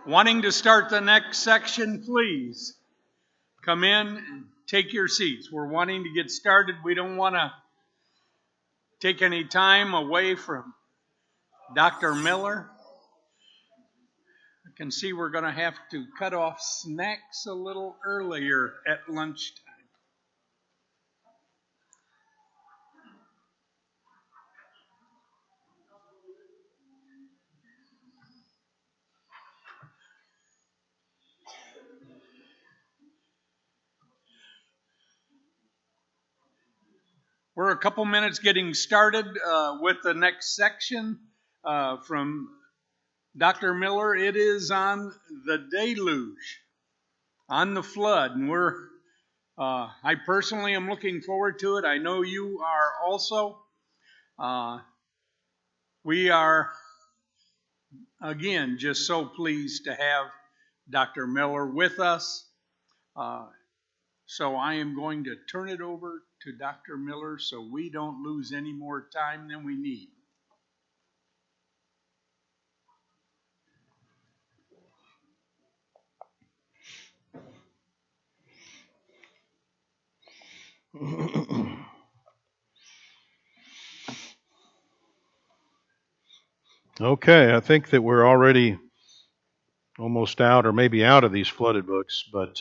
Wanting to start the next section, please come in and take your seats. We're wanting to get started. We don't want to take any time away from Dr. Miller. I can see we're going to have to cut off snacks a little earlier at lunchtime. We're a couple minutes getting started with the next section from Dr. Miller. It is on the Deluge, on the flood, and I personally am looking forward to it. I know you are also. We are, again, just so pleased to have Dr. Miller with us. So I am going to turn it over to Dr. Miller so we don't lose any more time than we need. Okay, I think that we're already almost out or maybe out of these flooded books, but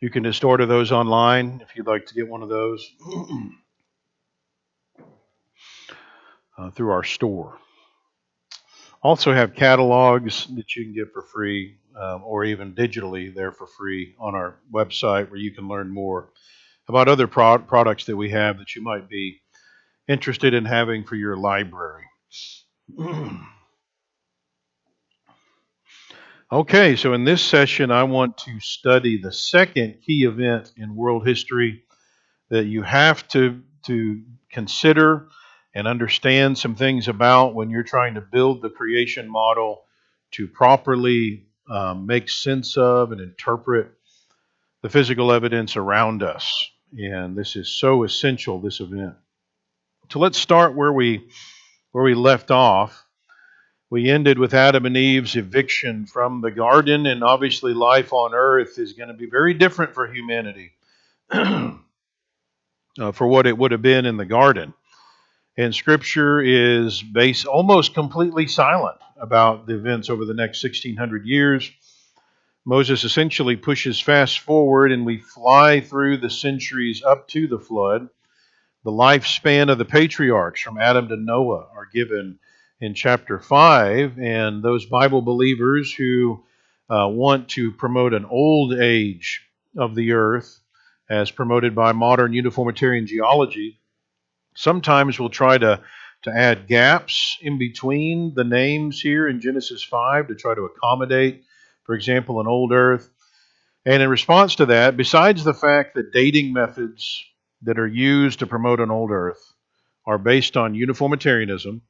you can just order those online if you'd like to get one of those through our store. Also have catalogs that you can get for free or even digitally there for free on our website where you can learn more about other products that we have that you might be interested in having for your library. Okay, so in this session, I want to study the second key event in world history that you have to consider and understand some things about when you're trying to build the creation model to properly make sense of and interpret the physical evidence around us. And this is so essential, this event. So let's start where we left off. We ended with Adam and Eve's eviction from the garden, and obviously life on earth is going to be very different for humanity for what it would have been in the garden. And Scripture is almost completely silent about the events over the next 1,600 years. Moses essentially pushes fast forward, and we fly through the centuries up to the flood. The lifespan of the patriarchs from Adam to Noah are given in chapter 5, and those Bible believers who want to promote an old age of the earth as promoted by modern uniformitarian geology sometimes will try to add gaps in between the names here in Genesis 5 to try to accommodate, for example, an old earth. And in response to that, besides the fact that dating methods that are used to promote an old earth are based on uniformitarianism,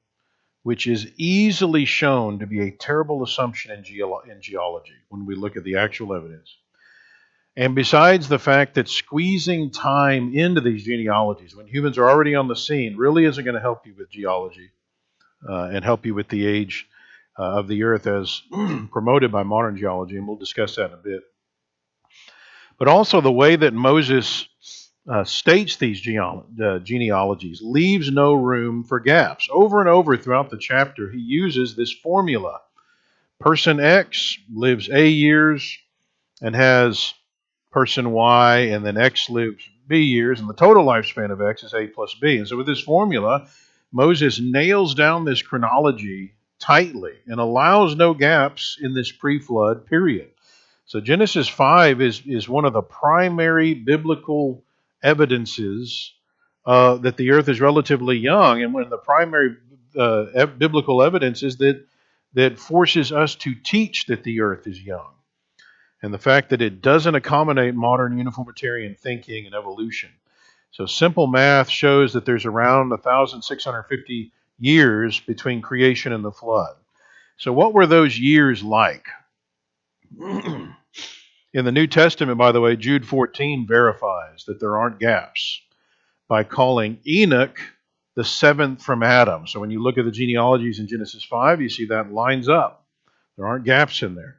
which is easily shown to be a terrible assumption in geology when we look at the actual evidence. And besides the fact that squeezing time into these genealogies when humans are already on the scene really isn't going to help you with geology and help you with the age of the earth as promoted by modern geology, and we'll discuss that in a bit. But also the way that Moses states these genealogies leaves no room for gaps. Over and over throughout the chapter, he uses this formula. Person X lives A years and has person Y, and then X lives B years, and the total lifespan of X is A plus B. And so with this formula, Moses nails down this chronology tightly and allows no gaps in this pre-flood period. So Genesis 5 is one of the primary biblical evidences that the earth is relatively young, and one of the primary biblical evidence is that forces us to teach that the earth is young. And the fact that it doesn't accommodate modern uniformitarian thinking and evolution. So simple math shows that there's around 1,650 years between creation and the flood. So what were those years like? In the New Testament, by the way, Jude 14 verifies that there aren't gaps by calling Enoch the seventh from Adam. So when you look at the genealogies in Genesis 5, you see that lines up. There aren't gaps in there.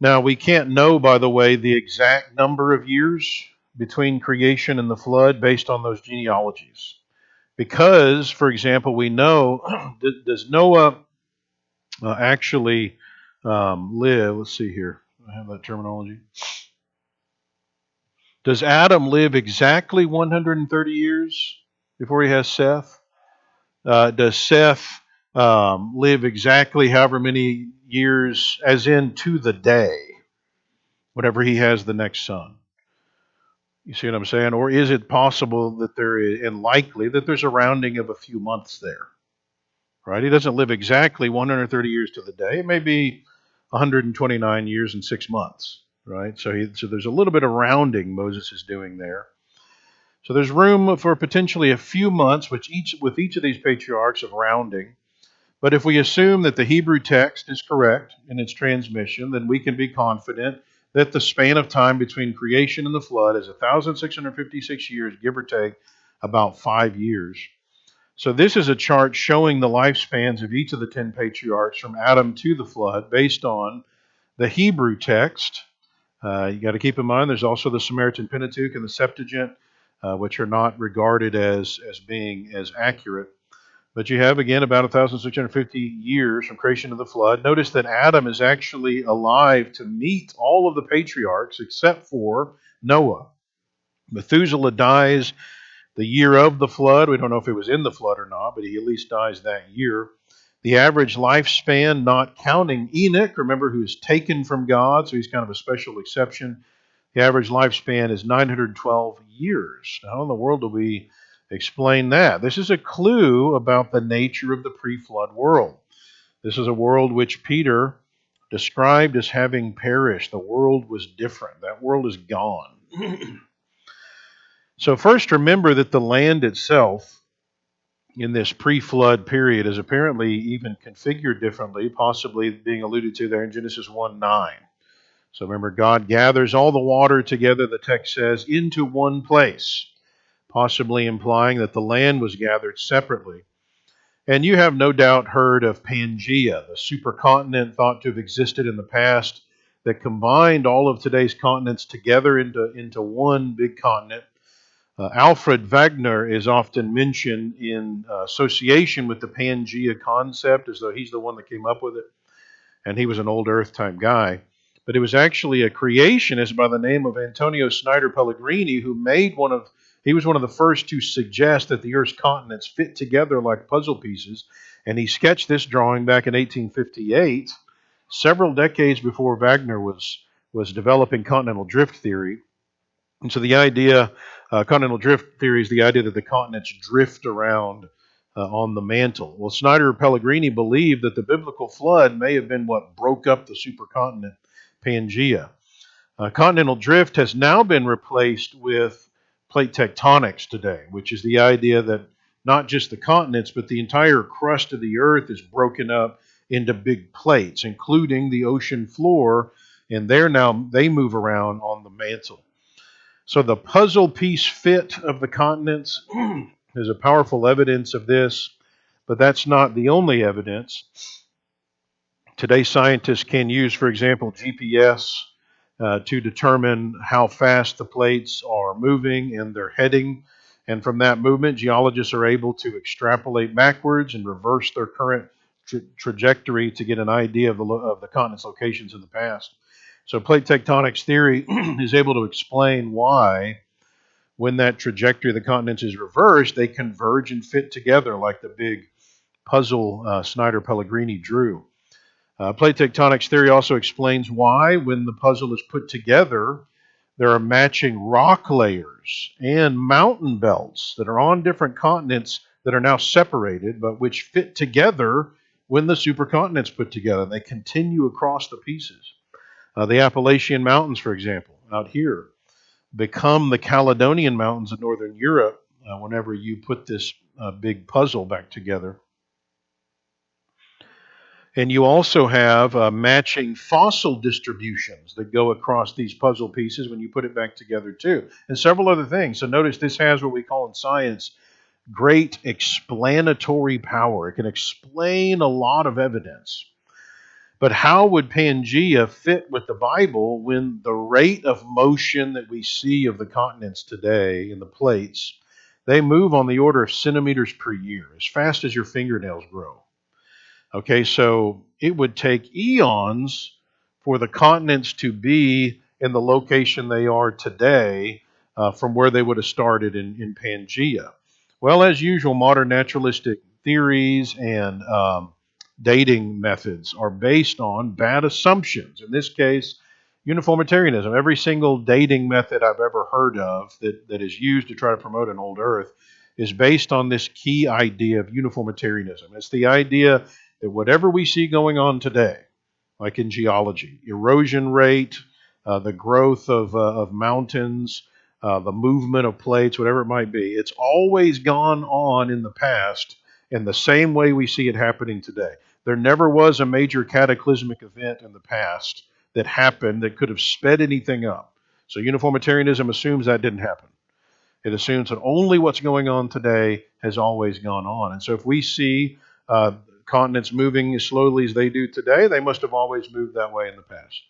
Now, we can't know, by the way, the exact number of years between creation and the flood based on those genealogies. Because, for example, we know, does Noah actually live? Let's see here. I have that terminology. Does Adam live exactly 130 years before he has Seth? Does Seth live exactly however many years, as in to the day, whenever he has the next son? You see what I'm saying? Or is it possible that there is, and likely that there's a rounding of a few months there? Right? He doesn't live exactly 130 years to the day. It may be 129 years and 6 months. Right? So there's a little bit of rounding Moses is doing there. So there's room for potentially a few months with each of these patriarchs of rounding. But if we assume that the Hebrew text is correct in its transmission, then we can be confident that the span of time between creation and the flood is 1,656 years, give or take about 5 years. So this is a chart showing the lifespans of each of the 10 patriarchs from Adam to the flood based on the Hebrew text. You got to keep in mind there's also the Samaritan Pentateuch and the Septuagint, which are not regarded as being as accurate. But you have, again, about 1,650 years from creation to the flood. Notice that Adam is actually alive to meet all of the patriarchs except for Noah. Methuselah dies the year of the flood. We don't know if he was in the flood or not, but he at least dies that year. The average lifespan, not counting Enoch, remember, who's taken from God, so he's kind of a special exception. The average lifespan is 912 years. How in the world do we explain that? This is a clue about the nature of the pre-flood world. This is a world which Peter described as having perished. The world was different. That world is gone. So first, remember that the land itself in this pre-flood period is apparently even configured differently, possibly being alluded to there in Genesis 1:9. So remember, God gathers all the water together, the text says, into one place, possibly implying that the land was gathered separately. And you have no doubt heard of Pangaea, the supercontinent thought to have existed in the past that combined all of today's continents together into one big continent. Alfred Wegener is often mentioned in association with the Pangaea concept, as though he's the one that came up with it, and he was an old Earth type guy. But it was actually a creationist by the name of Antonio Snider Pellegrini who he was one of the first to suggest that the Earth's continents fit together like puzzle pieces, and he sketched this drawing back in 1858, several decades before Wegener was developing continental drift theory. And so the idea, continental drift theory, is the idea that the continents drift around on the mantle. Well, Snider Pellegrini believed that the biblical flood may have been what broke up the supercontinent Pangaea. Continental drift has now been replaced with plate tectonics today, which is the idea that not just the continents, but the entire crust of the earth is broken up into big plates, including the ocean floor, and they move around on the mantle. So the puzzle piece fit of the continents is a powerful evidence of this, but that's not the only evidence. Today, scientists can use, for example, GPS to determine how fast the plates are moving and their heading. And from that movement, geologists are able to extrapolate backwards and reverse their current trajectory to get an idea of the continent's locations in the past. So plate tectonics theory is able to explain why, when that trajectory of the continents is reversed, they converge and fit together like the big puzzle Snider Pellegrini drew. Plate tectonics theory also explains why, when the puzzle is put together, there are matching rock layers and mountain belts that are on different continents that are now separated, but which fit together when the supercontinent's put together. They continue across the pieces. The Appalachian Mountains, for example, out here, become the Caledonian Mountains of Northern Europe whenever you put this big puzzle back together. And you also have matching fossil distributions that go across these puzzle pieces when you put it back together too, and several other things. So notice this has what we call in science great explanatory power. It can explain a lot of evidence. But how would Pangea fit with the Bible when the rate of motion that we see of the continents today in the plates, they move on the order of centimeters per year, as fast as your fingernails grow? Okay, so it would take eons for the continents to be in the location they are today from where they would have started in Pangea. Well, as usual, modern naturalistic theories and dating methods are based on bad assumptions. In this case, uniformitarianism. Every single dating method I've ever heard of that is used to try to promote an old Earth is based on this key idea of uniformitarianism. It's the idea that whatever we see going on today, like in geology, erosion rate, the growth of mountains, the movement of plates, whatever it might be, it's always gone on in the past in the same way we see it happening today. There never was a major cataclysmic event in the past that happened that could have sped anything up. So uniformitarianism assumes that didn't happen. It assumes that only what's going on today has always gone on. And so if we see continents moving as slowly as they do today, they must have always moved that way in the past.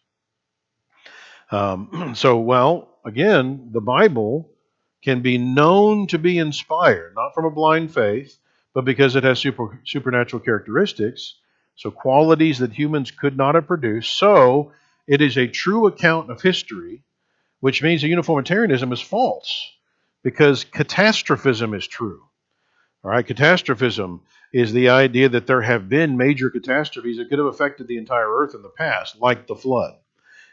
Again, the Bible can be known to be inspired, not from a blind faith, but because it has supernatural characteristics, so qualities that humans could not have produced. So it is a true account of history, which means that uniformitarianism is false, because catastrophism is true. All right, catastrophism is the idea that there have been major catastrophes that could have affected the entire Earth in the past, like the flood.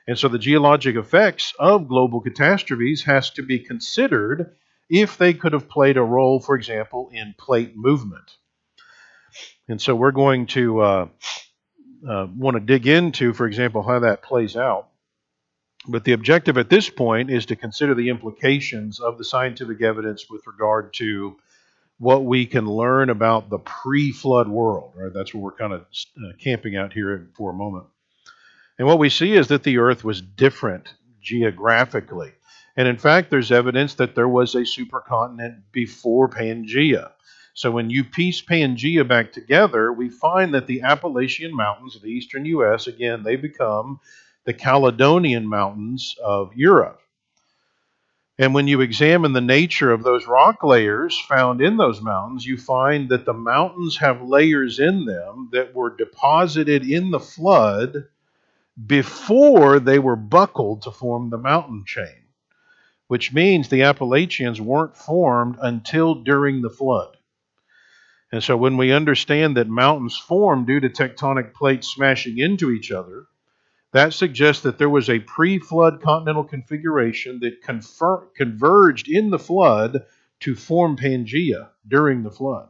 And so the geologic effects of global catastrophes has to be considered if they could have played a role, for example, in plate movement. And so we're going to want to dig into, for example, how that plays out. But the objective at this point is to consider the implications of the scientific evidence with regard to what we can learn about the pre-flood world. Right? That's where we're kind of camping out here for a moment. And what we see is that the Earth was different geographically. And in fact, there's evidence that there was a supercontinent before Pangea. So when you piece Pangea back together, we find that the Appalachian Mountains of the eastern U.S., again, they become the Caledonian Mountains of Europe. And when you examine the nature of those rock layers found in those mountains, you find that the mountains have layers in them that were deposited in the flood before they were buckled to form the mountain chain, which means the Appalachians weren't formed until during the flood. And so when we understand that mountains form due to tectonic plates smashing into each other, that suggests that there was a pre-flood continental configuration that converged in the flood to form Pangea during the flood,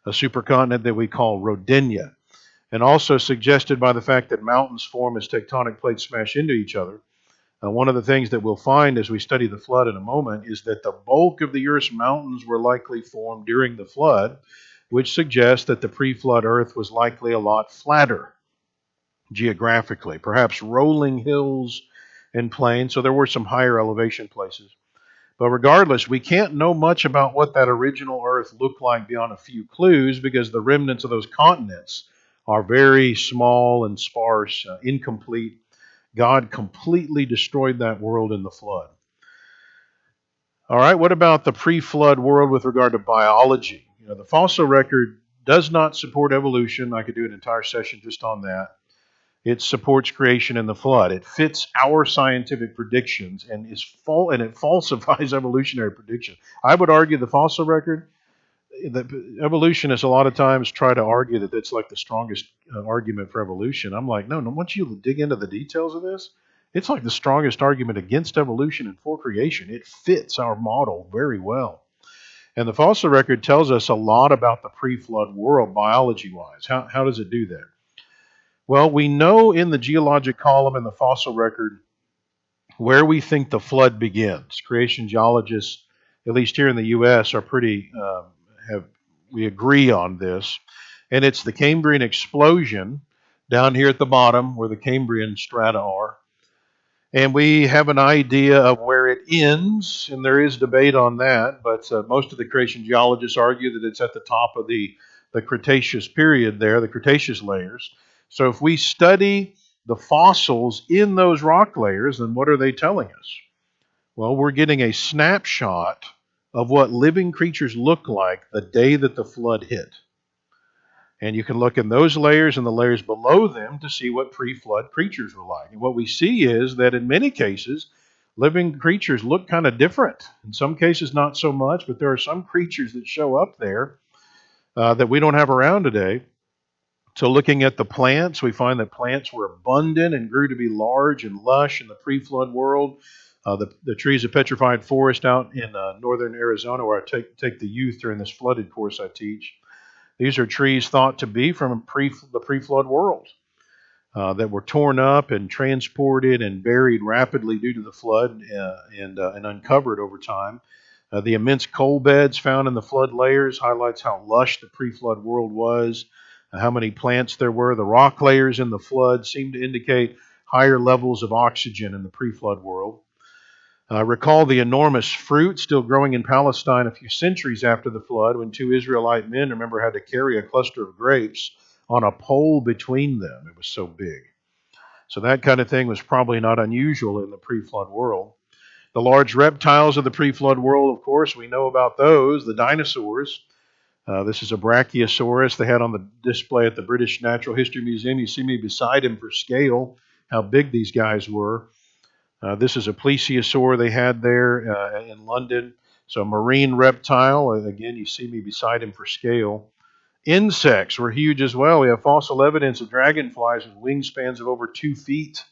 a supercontinent that we call Rodinia, and also suggested by the fact that mountains form as tectonic plates smash into each other. One of the things that we'll find as we study the flood in a moment is that the bulk of the Earth's mountains were likely formed during the flood, which suggests that the pre-flood Earth was likely a lot flatter geographically, perhaps rolling hills and plains, so there were some higher elevation places. But regardless, we can't know much about what that original Earth looked like beyond a few clues, because the remnants of those continents are very small and sparse, incomplete. God completely destroyed that world in the flood. All right, what about the pre-flood world with regard to biology? The fossil record does not support evolution. I could do an entire session just on that. It supports creation in the flood. It fits our scientific predictions and it falsifies evolutionary predictions. I would argue the fossil record, that evolutionists a lot of times try to argue that it's like the strongest argument for evolution. I'm like, no, once you dig into the details of this, it's like the strongest argument against evolution and for creation. It fits our model very well. And the fossil record tells us a lot about the pre-flood world biology-wise. How does it do that? Well, we know in the geologic column in the fossil record where we think the flood begins. Creation geologists, at least here in the U.S., are pretty we agree on this, and it's the Cambrian explosion down here at the bottom where the Cambrian strata are. And we have an idea of where it ends, and there is debate on that, but most of the creation geologists argue that it's at the top of the Cretaceous period there, the Cretaceous layers. So if we study the fossils in those rock layers, then what are they telling us? Well, we're getting a snapshot of what living creatures look like the day that the flood hit. And you can look in those layers and the layers below them to see what pre-flood creatures were like. And what we see is that in many cases, living creatures look kind of different. In some cases, not so much, but there are some creatures that show up there that we don't have around today. So looking at the plants, we find that plants were abundant and grew to be large and lush in the pre-flood world. The trees of petrified forest out in northern Arizona, where I take the youth during this flooded course I teach. These are trees thought to be from the pre-flood world that were torn up and transported and buried rapidly due to the flood and uncovered over time. The immense coal beds found in the flood layers highlights how lush the pre-flood world was, how many plants there were. The rock layers in the flood seem to indicate higher levels of oxygen in the pre-flood world. Recall the enormous fruit still growing in Palestine a few centuries after the flood, when two Israelite men, remember, had to carry a cluster of grapes on a pole between them. It was so big. So that kind of thing was probably not unusual in the pre-flood world. The large reptiles of the pre-flood world, of course, we know about those, the dinosaurs. This is a brachiosaurus they had on the display at the British Natural History Museum. You see me beside him for scale, how big these guys were. This is a plesiosaur they had there in London. So a marine reptile. Again, you see me beside him for scale. Insects were huge as well. We have fossil evidence of dragonflies with wingspans of over 2 feet.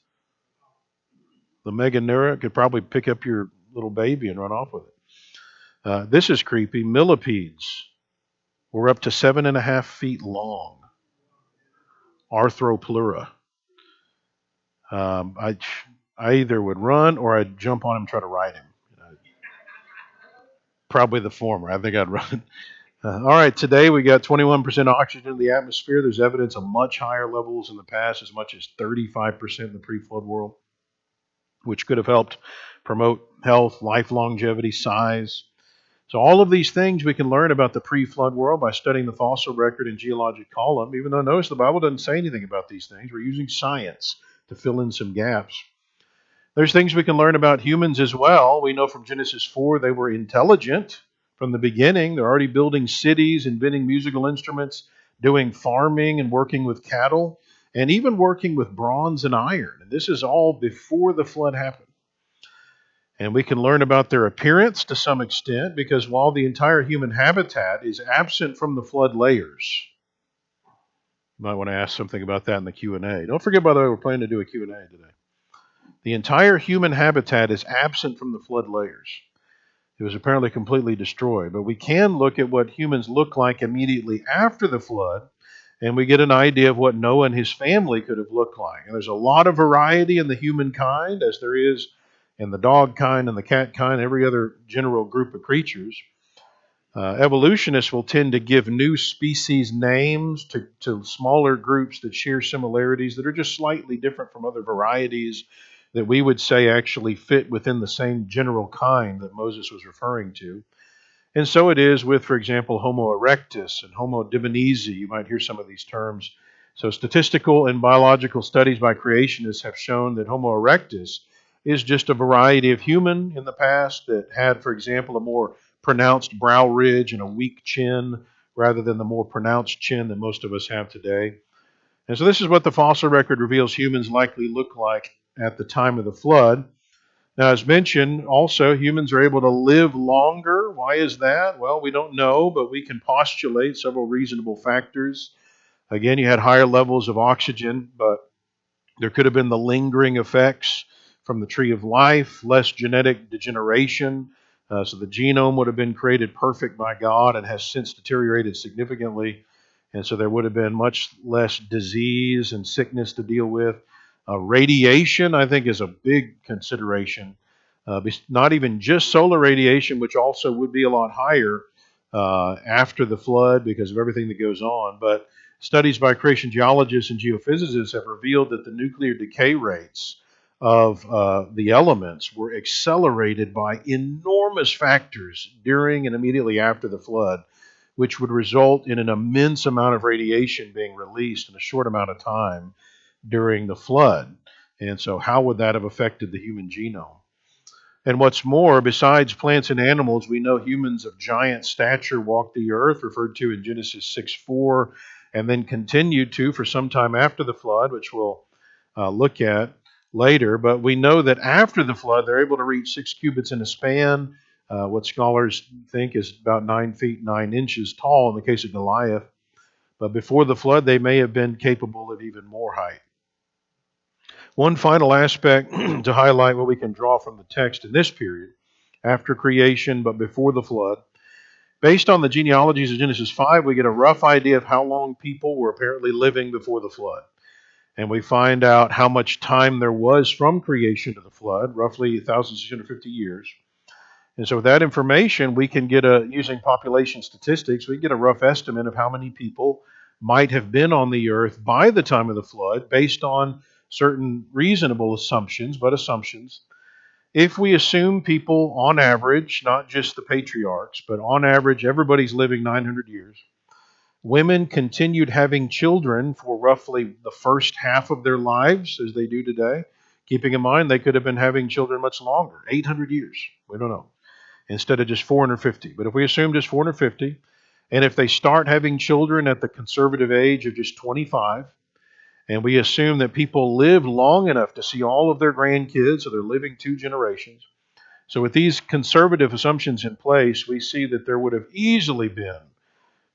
The Meganeura could probably pick up your little baby and run off with it. This is creepy. Millipedes were up to 7.5 feet long. Arthropleura. I either would run or I'd jump on him and try to ride him. Probably the former. I think I'd run. All right, today we got 21% oxygen in the atmosphere. There's evidence of much higher levels in the past, as much as 35% in the pre-flood world, which could have helped promote health, life longevity, size. So all of these things we can learn about the pre-flood world by studying the fossil record and geologic column, even though notice the Bible doesn't say anything about these things. We're using science to fill in some gaps. There's things we can learn about humans as well. We know from Genesis 4 they were intelligent from the beginning. They're already building cities, inventing musical instruments, doing farming and working with cattle, and even working with bronze and iron. And this is all before the flood happened. And we can learn about their appearance to some extent, because while the entire human habitat is absent from the flood layers, you might want to ask something about that in the Q&A. Don't forget, by the way, we're planning to do a Q&A today. The entire human habitat is absent from the flood layers. It was apparently completely destroyed. But we can look at what humans look like immediately after the flood, and we get an idea of what Noah and his family could have looked like. And there's a lot of variety in the humankind, as there is in the dog kind and the cat kind, every other general group of creatures. Evolutionists will tend to give new species names to smaller groups that share similarities that are just slightly different from other varieties that we would say actually fit within the same general kind that Moses was referring to. And so it is with, for example, Homo erectus and Homo dibonesi. You might hear some of these terms. So statistical and biological studies by creationists have shown that Homo erectus is just a variety of human in the past that had, for example, a more pronounced brow ridge and a weak chin rather than the more pronounced chin that most of us have today. And so this is what the fossil record reveals humans likely look like at the time of the flood. Now, as mentioned, also humans are able to live longer. Why is that? Well, we don't know, but we can postulate several reasonable factors. Again, you had higher levels of oxygen, but there could have been the lingering effects from the tree of life, less genetic degeneration. So the genome would have been created perfect by God and has since deteriorated significantly. And so there would have been much less disease and sickness to deal with. Radiation, I think, is a big consideration. Not even just solar radiation, which also would be a lot higher after the flood because of everything that goes on. But studies by creation geologists and geophysicists have revealed that the nuclear decay rates of the elements were accelerated by enormous factors during and immediately after the flood, which would result in an immense amount of radiation being released in a short amount of time during the flood. And so how would that have affected the human genome? And what's more, besides plants and animals, we know humans of giant stature walked the earth, referred to in Genesis 6:4, and then continued to for some time after the flood, which we'll look at later. But we know that after the flood, they're able to reach 6 cubits in a span, what scholars think is about 9 feet 9 inches tall in the case of Goliath. But before the flood, they may have been capable of even more height. One final aspect to highlight what we can draw from the text in this period, after creation but before the flood. Based on the genealogies of Genesis 5, we get a rough idea of how long people were apparently living before the flood. And we find out how much time there was from creation to the flood, roughly 1,650 years. And so with that information, we can get using population statistics, we can get a rough estimate of how many people might have been on the earth by the time of the flood based on certain reasonable assumptions, but assumptions. If we assume people on average, not just the patriarchs, but on average everybody's living 900 years, women continued having children for roughly the first half of their lives as they do today, keeping in mind they could have been having children much longer, 800 years, we don't know, instead of just 450. But if we assume just 450, and if they start having children at the conservative age of just 25, and we assume that people live long enough to see all of their grandkids, so they're living 2 generations. So with these conservative assumptions in place, we see that there would have easily been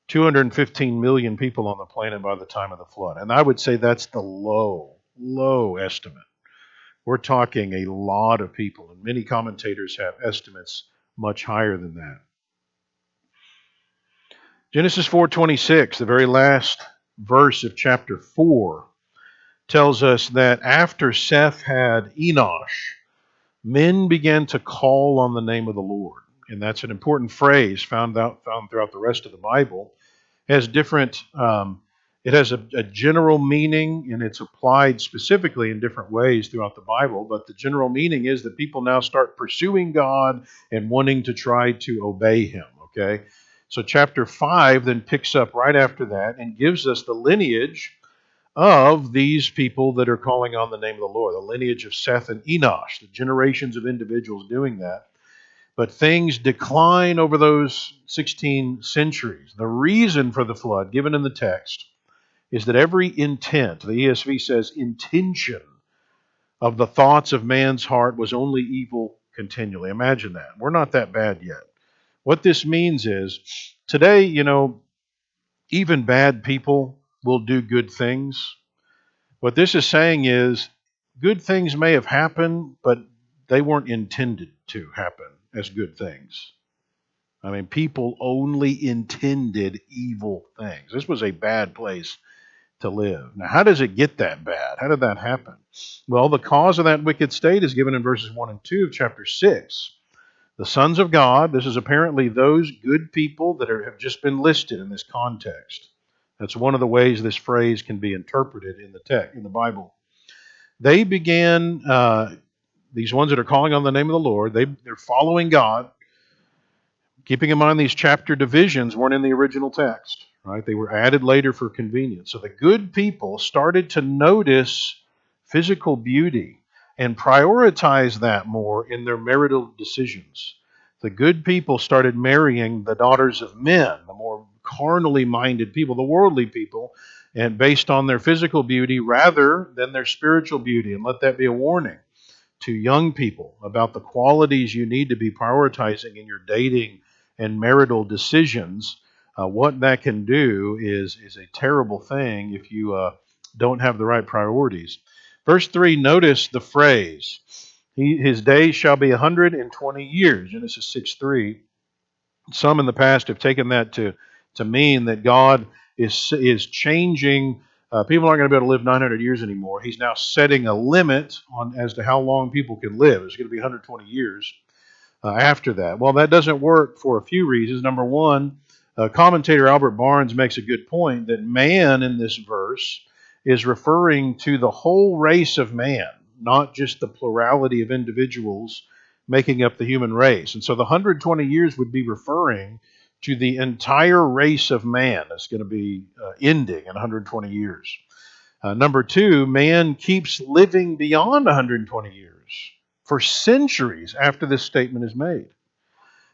215 million people on the planet by the time of the flood. And I would say that's the low estimate. We're talking a lot of people, and many commentators have estimates much higher than that. Genesis 4:26, the very last verse of chapter 4, tells us that after Seth had Enosh, men began to call on the name of the Lord. And that's an important phrase found throughout the rest of the Bible. It has it has a general meaning, and it's applied specifically in different ways throughout the Bible. But the general meaning is that people now start pursuing God and wanting to try to obey Him. Okay, so chapter 5 then picks up right after that and gives us the lineage of these people that are calling on the name of the Lord, the lineage of Seth and Enosh, the generations of individuals doing that. But things decline over those 16 centuries. The reason for the flood, given in the text, is that every intent, the ESV says intention, of the thoughts of man's heart was only evil continually. Imagine that. We're not that bad yet. What this means is, today, even bad people will do good things. What this is saying is, good things may have happened, but they weren't intended to happen as good things. I mean, people only intended evil things. This was a bad place to live. Now, how does it get that bad? How did that happen? Well, the cause of that wicked state is given in verses 1 and 2 of chapter 6. The sons of God, this is apparently those good people that have just been listed in this context. That's one of the ways this phrase can be interpreted in the text, in the Bible. They began, these ones that are calling on the name of the Lord, they're following God. Keeping in mind these chapter divisions weren't in the original text, right? They were added later for convenience. So the good people started to notice physical beauty and prioritize that more in their marital decisions. The good people started marrying the daughters of men, the more carnally minded people, the worldly people, and based on their physical beauty rather than their spiritual beauty. And let that be a warning to young people about the qualities you need to be prioritizing in your dating and marital decisions. What that can do is a terrible thing if you don't have the right priorities. Verse 3, notice the phrase, his days shall be 120 years, Genesis 6:3. Some in the past have taken that to mean that God is changing. People aren't going to be able to live 900 years anymore. He's now setting a limit on as to how long people can live. It's going to be 120 years after that. Well, that doesn't work for a few reasons. Number one, commentator Albert Barnes makes a good point that man in this verse is referring to the whole race of man, not just the plurality of individuals making up the human race. And so the 120 years would be referring to the entire race of man that's going to be ending in 120 years. Number two, man keeps living beyond 120 years for centuries after this statement is made.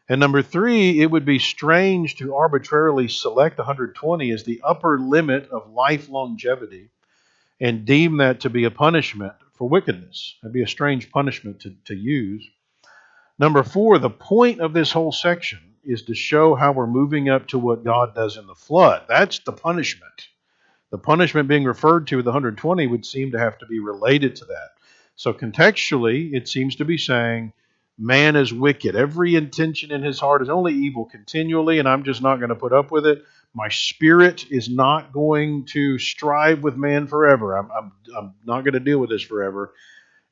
And number three, it would be strange to arbitrarily select 120 as the upper limit of life longevity and deem that to be a punishment for wickedness. That'd be a strange punishment to use. Number four, the point of this whole section is to show how we're moving up to what God does in the flood. That's the punishment. The punishment being referred to, the 120, would seem to have to be related to that. So contextually, it seems to be saying, man is wicked. Every intention in his heart is only evil continually, and I'm just not going to put up with it. My spirit is not going to strive with man forever. I'm not going to deal with this forever.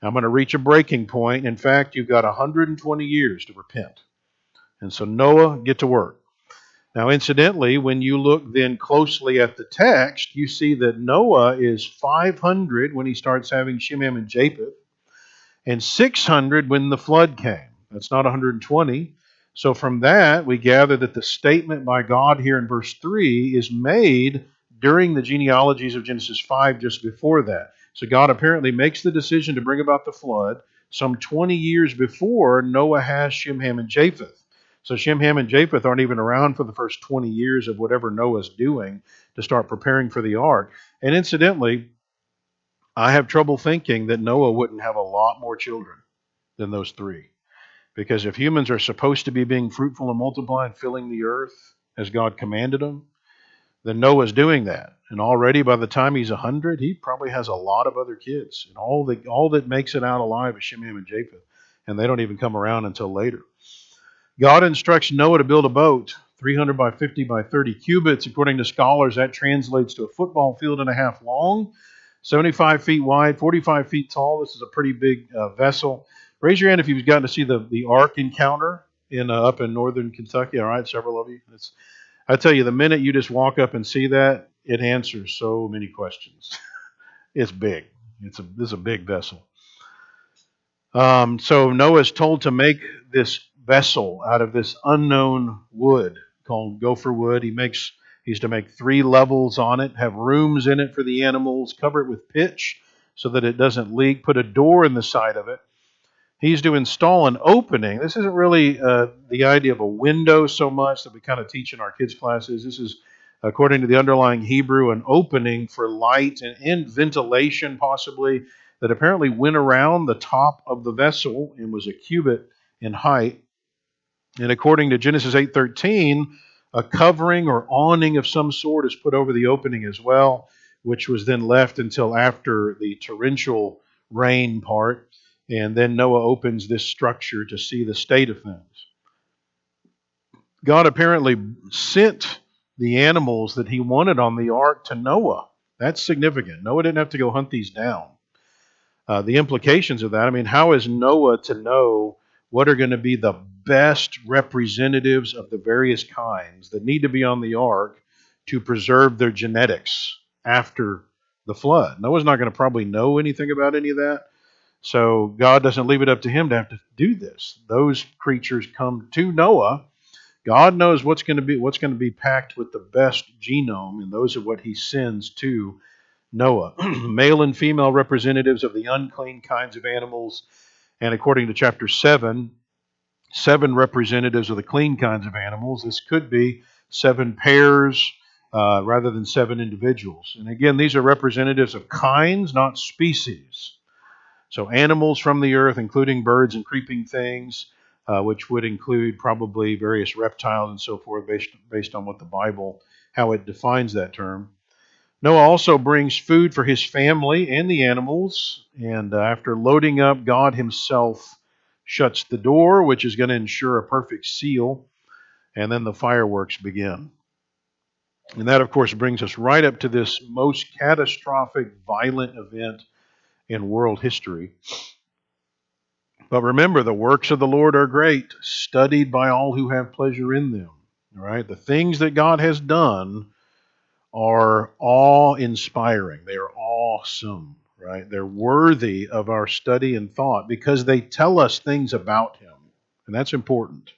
I'm going to reach a breaking point. In fact, you've got 120 years to repent. And so Noah, get to work. Now, incidentally, when you look then closely at the text, you see that Noah is 500 when he starts having Shem, Ham, and Japheth, and 600 when the flood came. That's not 120. So from that, we gather that the statement by God here in verse 3 is made during the genealogies of Genesis 5 just before that. So God apparently makes the decision to bring about the flood some 20 years before Noah has Shem, Ham, and Japheth. So Shem, Ham, and Japheth aren't even around for the first 20 years of whatever Noah's doing to start preparing for the ark. And incidentally, I have trouble thinking that Noah wouldn't have a lot more children than those three. Because if humans are supposed to be being fruitful and multiply and filling the earth as God commanded them, then Noah's doing that. And already by the time he's 100, he probably has a lot of other kids. And all that makes it out alive is Shem, Ham, and Japheth. And they don't even come around until later. God instructs Noah to build a boat, 300 by 50 by 30 cubits. According to scholars, that translates to a football field and a half long, 75 feet wide, 45 feet tall. This is a pretty big vessel. Raise your hand if you've gotten to see the Ark encounter up in northern Kentucky. All right, several of you. I tell you, the minute you just walk up and see that, it answers so many questions. It's big. This is a big vessel. So Noah is told to make this vessel out of this unknown wood called gopher wood. He's to make 3 levels on it, have rooms in it for the animals, cover it with pitch so that it doesn't leak, put a door in the side of it. He's to install an opening. This isn't really the idea of a window so much that we kind of teach in our kids' classes. This is, according to the underlying Hebrew, an opening for light and ventilation possibly that apparently went around the top of the vessel and was a cubit in height. And according to Genesis 8:13, a covering or awning of some sort is put over the opening as well, which was then left until after the torrential rain part. And then Noah opens this structure to see the state of things. God apparently sent the animals that he wanted on the ark to Noah. That's significant. Noah didn't have to go hunt these down. The implications of that, how is Noah to know what are going to be the best representatives of the various kinds that need to be on the ark to preserve their genetics after the flood? Noah's not going to probably know anything about any of that. So God doesn't leave it up to him to have to do this. Those creatures come to Noah. God knows what's going to be packed with the best genome, and those are what he sends to Noah. Male and female representatives of the unclean kinds of animals, and according to chapter 7, 7 representatives of the clean kinds of animals. This could be 7 pairs rather than 7 individuals. And again, these are representatives of kinds, not species. So animals from the earth, including birds and creeping things, which would include probably various reptiles and so forth, based on what the Bible, how it defines that term. Noah also brings food for his family and the animals, and after loading up, God himself shuts the door, which is going to ensure a perfect seal, and then the fireworks begin. And that, of course, brings us right up to this most catastrophic, violent event in world history. But remember, the works of the Lord are great, studied by all who have pleasure in them. All right? The things that God has done are awe-inspiring. They are awesome, right? They're worthy of our study and thought because they tell us things about him. And that's important.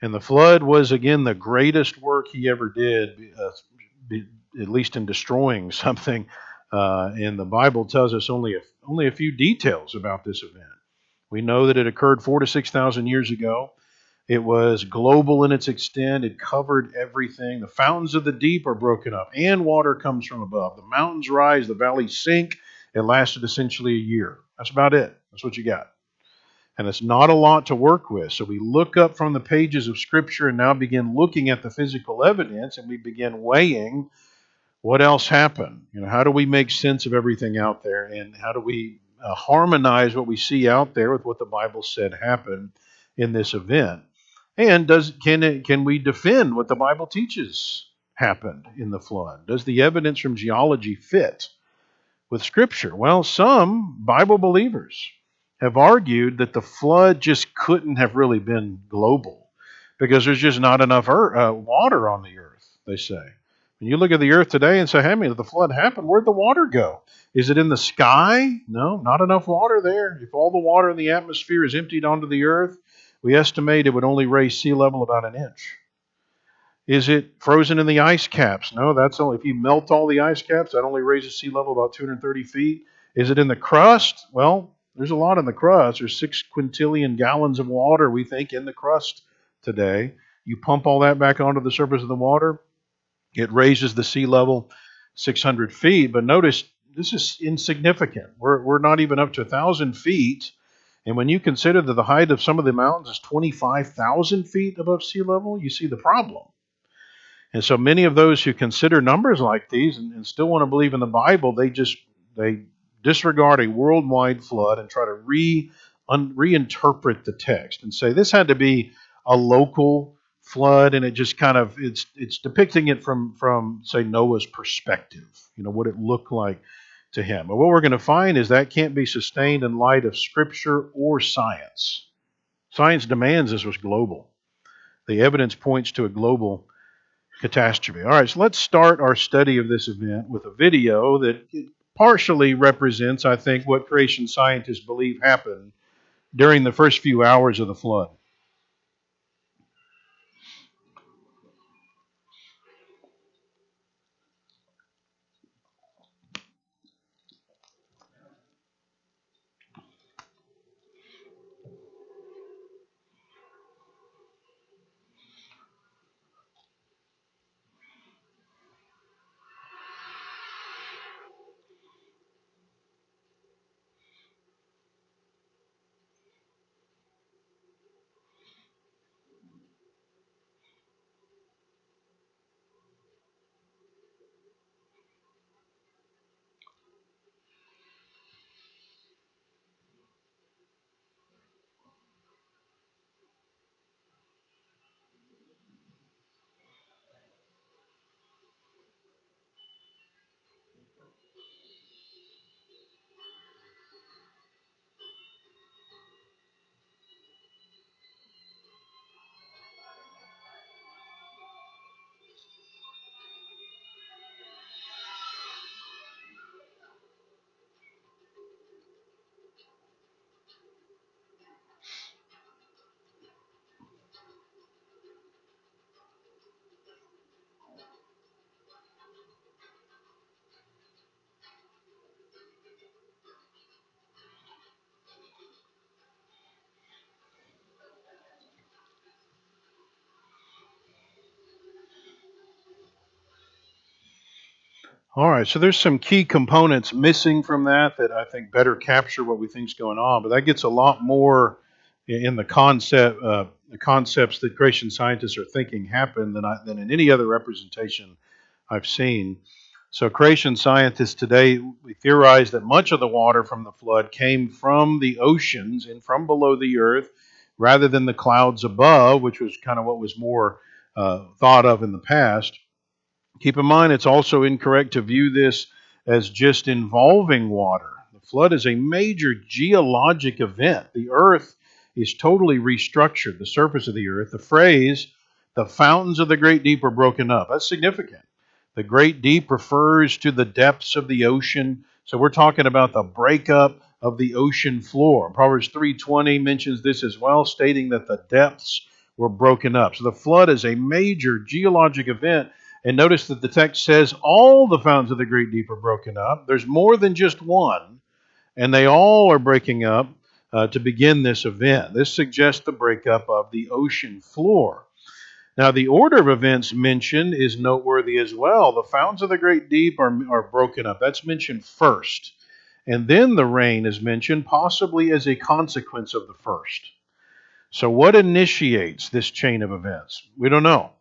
And the flood was, again, the greatest work he ever did, at least in destroying something. And the Bible tells us only a few details about this event. We know that it occurred 4,000 to 6,000 years ago. It was global in its extent. It covered everything. The fountains of the deep are broken up, and water comes from above. The mountains rise, the valleys sink. It lasted essentially a year. That's about it. That's what you got. And it's not a lot to work with. So we look up from the pages of Scripture and now begin looking at the physical evidence, and we begin weighing what else happened. How do we make sense of everything out there, and how do we harmonize what we see out there with what the Bible said happened in this event? And can we defend what the Bible teaches happened in the flood? Does the evidence from geology fit with Scripture? Well, some Bible believers have argued that the flood just couldn't have really been global because there's just not enough water on the earth, they say. When you look at the earth today and say, hey, if the flood happened, where'd the water go? Is it in the sky? No, not enough water there. If all the water in the atmosphere is emptied onto the earth, we estimate it would only raise sea level about an inch. Is it frozen in the ice caps? No, that's only if you melt all the ice caps, that only raises sea level about 230 feet. Is it in the crust? Well, there's a lot in the crust. There's 6 quintillion gallons of water, we think, in the crust today. You pump all that back onto the surface of the water, it raises the sea level 600 feet. But notice, this is insignificant. We're not even up to 1,000 feet. And when you consider that the height of some of the mountains is 25,000 feet above sea level, you see the problem. And so many of those who consider numbers like these and still want to believe in the Bible, they disregard a worldwide flood and try to reinterpret the text and say this had to be a local flood, and it just kind of it's depicting it from say Noah's perspective, what it looked like to him. But what we're going to find is that can't be sustained in light of Scripture or science. Science demands this was global. The evidence points to a global catastrophe. All right, so let's start our study of this event with a video that partially represents, I think, what creation scientists believe happened during the first few hours of the flood. All right, so there's some key components missing from that I think better capture what we think is going on, but that gets a lot more in the concepts that creation scientists are thinking happened than in any other representation I've seen. So creation scientists today, we theorize that much of the water from the flood came from the oceans and from below the earth rather than the clouds above, which was kind of what was more thought of in the past. Keep in mind, it's also incorrect to view this as just involving water. The flood is a major geologic event. The earth is totally restructured, the surface of the earth. The phrase, the fountains of the great deep are broken up, that's significant. The great deep refers to the depths of the ocean. So we're talking about the breakup of the ocean floor. Proverbs 3:20 mentions this as well, stating that the depths were broken up. So the flood is a major geologic event. And notice that the text says all the fountains of the great deep are broken up. There's more than just one, and they all are breaking up to begin this event. This suggests the breakup of the ocean floor. Now, the order of events mentioned is noteworthy as well. The fountains of the great deep are broken up. That's mentioned first. And then the rain is mentioned, possibly as a consequence of the first. So what initiates this chain of events? We don't know.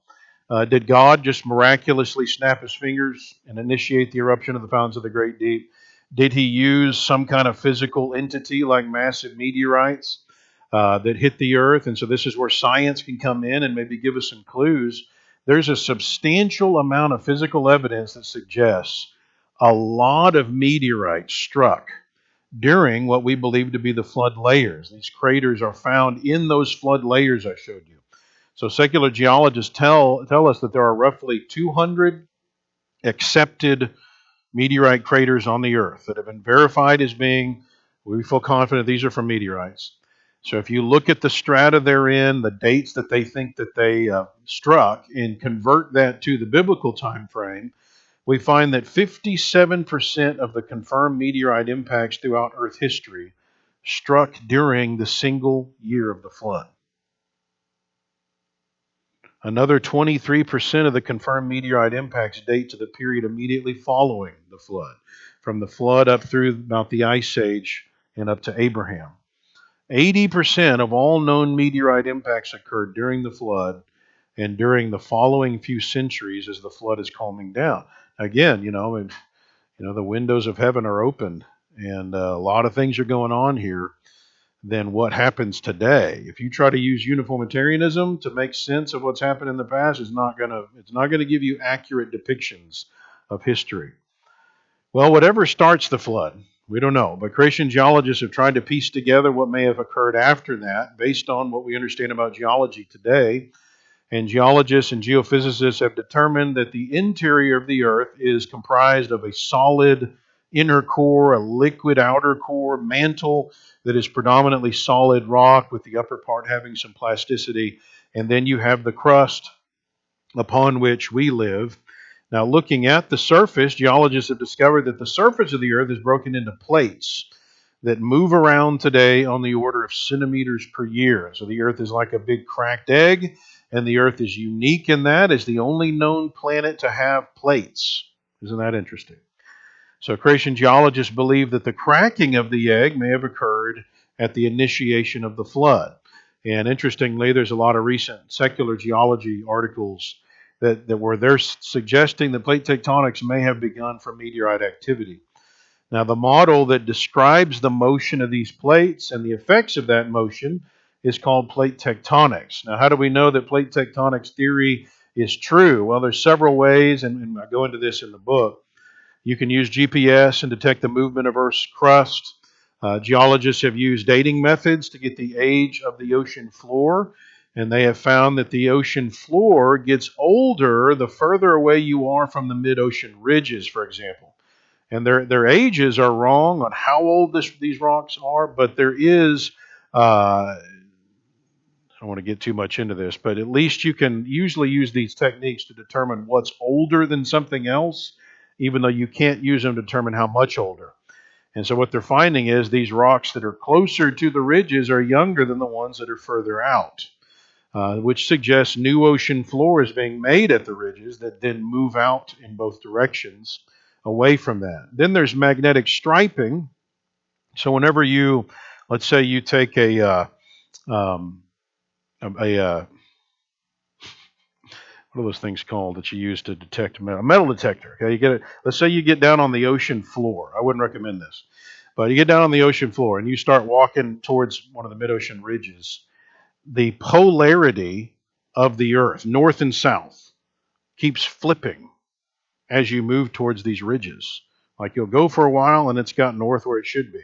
Did God just miraculously snap his fingers and initiate the eruption of the fountains of the great deep? Did he use some kind of physical entity like massive meteorites that hit the earth? And so this is where science can come in and maybe give us some clues. There's a substantial amount of physical evidence that suggests a lot of meteorites struck during what we believe to be the flood layers. These craters are found in those flood layers I showed you. So secular geologists tell us that there are roughly 200 accepted meteorite craters on the earth that have been verified as being, we feel confident these are from meteorites. So if you look at the strata they're in, the dates that they think that they struck, and convert that to the biblical time frame, we find that 57% of the confirmed meteorite impacts throughout Earth history struck during the single year of the flood. Another 23% of the confirmed meteorite impacts date to the period immediately following the flood, from the flood up through about the Ice Age and up to Abraham. 80% of all known meteorite impacts occurred during the flood and during the following few centuries as the flood is calming down. Again, the windows of heaven are open, and a lot of things are going on here than what happens today. If you try to use uniformitarianism to make sense of what's happened in the past, it's not going to give you accurate depictions of history. Well, whatever starts the flood, we don't know, but Christian geologists have tried to piece together what may have occurred after that based on what we understand about geology today. And geologists and geophysicists have determined that the interior of the earth is comprised of a solid inner core, a liquid outer core, mantle that is predominantly solid rock with the upper part having some plasticity. And then you have the crust upon which we live. Now, looking at the surface, geologists have discovered that the surface of the earth is broken into plates that move around today on the order of centimeters per year. So the earth is like a big cracked egg, and the earth is unique in that as the only known planet to have plates. Isn't that interesting? So Christian geologists believe that the cracking of the egg may have occurred at the initiation of the flood. And interestingly, there's a lot of recent secular geology articles that were there suggesting that plate tectonics may have begun from meteorite activity. Now, the model that describes the motion of these plates and the effects of that motion is called plate tectonics. Now, how do we know that plate tectonics theory is true? Well, there's several ways, and I go into this in the book. You can use GPS and detect the movement of Earth's crust. Geologists have used dating methods to get the age of the ocean floor, and they have found that the ocean floor gets older the further away you are from the mid-ocean ridges, for example. And their ages are wrong on how old these rocks are, but there is, I don't want to get too much into this, but at least you can usually use these techniques to determine what's older than something else, even though you can't use them to determine how much older. And so what they're finding is these rocks that are closer to the ridges are younger than the ones that are further out, which suggests new ocean floor is being made at the ridges that then move out in both directions away from that. Then there's magnetic striping. So whenever let's say you take what are those things called that you use to detect metal? A metal detector. Okay, let's say you get down on the ocean floor. I wouldn't recommend this, but you get down on the ocean floor and you start walking towards one of the mid-ocean ridges. The polarity of the Earth, north and south, keeps flipping as you move towards these ridges. Like you'll go for a while and it's got north where it should be,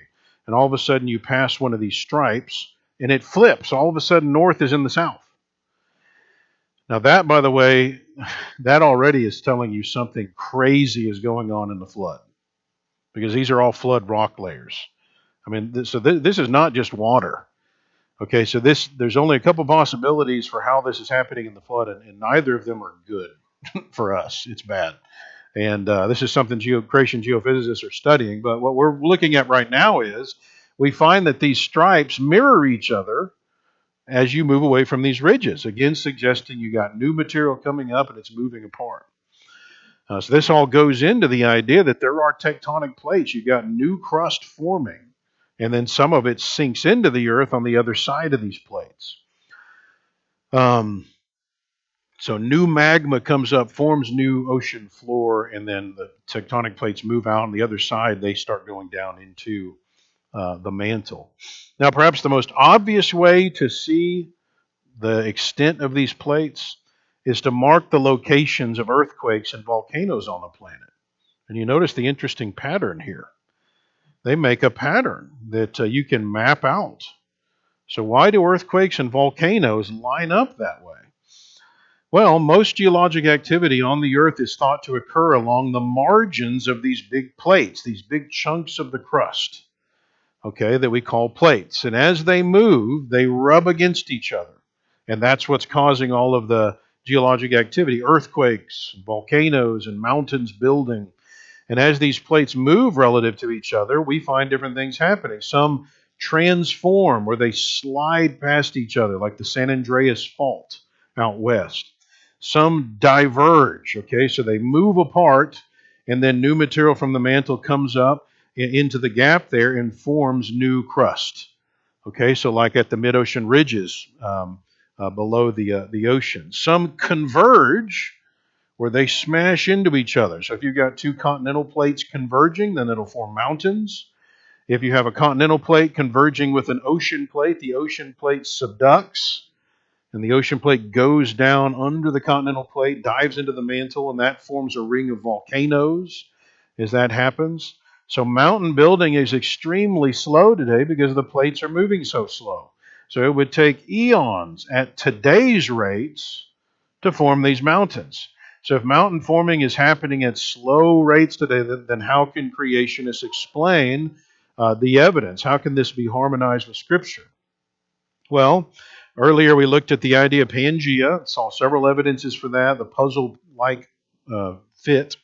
and all of a sudden you pass one of these stripes and it flips. All of a sudden north is in the south. Now that, by the way, that already is telling you something crazy is going on in the flood, because these are all flood rock layers. I mean, this is not just water. Okay, so there's only a couple possibilities for how this is happening in the flood, and neither of them are good for us. It's bad. And this is something creation geophysicists are studying. But what we're looking at right now is we find that these stripes mirror each other as you move away from these ridges, again suggesting you got new material coming up and it's moving apart. So this all goes into the idea that there are tectonic plates. You've got new crust forming, and then some of it sinks into the earth on the other side of these plates. So new magma comes up, forms new ocean floor, and then the tectonic plates move out on the other side. They start going down into the mantle. Now, perhaps the most obvious way to see the extent of these plates is to mark the locations of earthquakes and volcanoes on the planet. And you notice the interesting pattern here. They make a pattern that you can map out. So why do earthquakes and volcanoes line up that way? Well, most geologic activity on the earth is thought to occur along the margins of these big plates, these big chunks of the crust, okay, that we call plates. And as they move, they rub against each other. And that's what's causing all of the geologic activity, earthquakes, volcanoes, and mountains building. And as these plates move relative to each other, we find different things happening. Some transform where they slide past each other, like the San Andreas Fault out west. Some diverge, okay, so they move apart, and then new material from the mantle comes up into the gap there and forms new crust. Okay, so like at the mid-ocean ridges below the ocean. Some converge where they smash into each other. So if you've got two continental plates converging, then it'll form mountains. If you have a continental plate converging with an ocean plate, the ocean plate subducts, and the ocean plate goes down under the continental plate, dives into the mantle, and that forms a ring of volcanoes as that happens. So mountain building is extremely slow today because the plates are moving so slow. So it would take eons at today's rates to form these mountains. So if mountain forming is happening at slow rates today, then how can creationists explain the evidence? How can this be harmonized with Scripture? Well, earlier we looked at the idea of Pangea, saw several evidences for that, the puzzle-like fit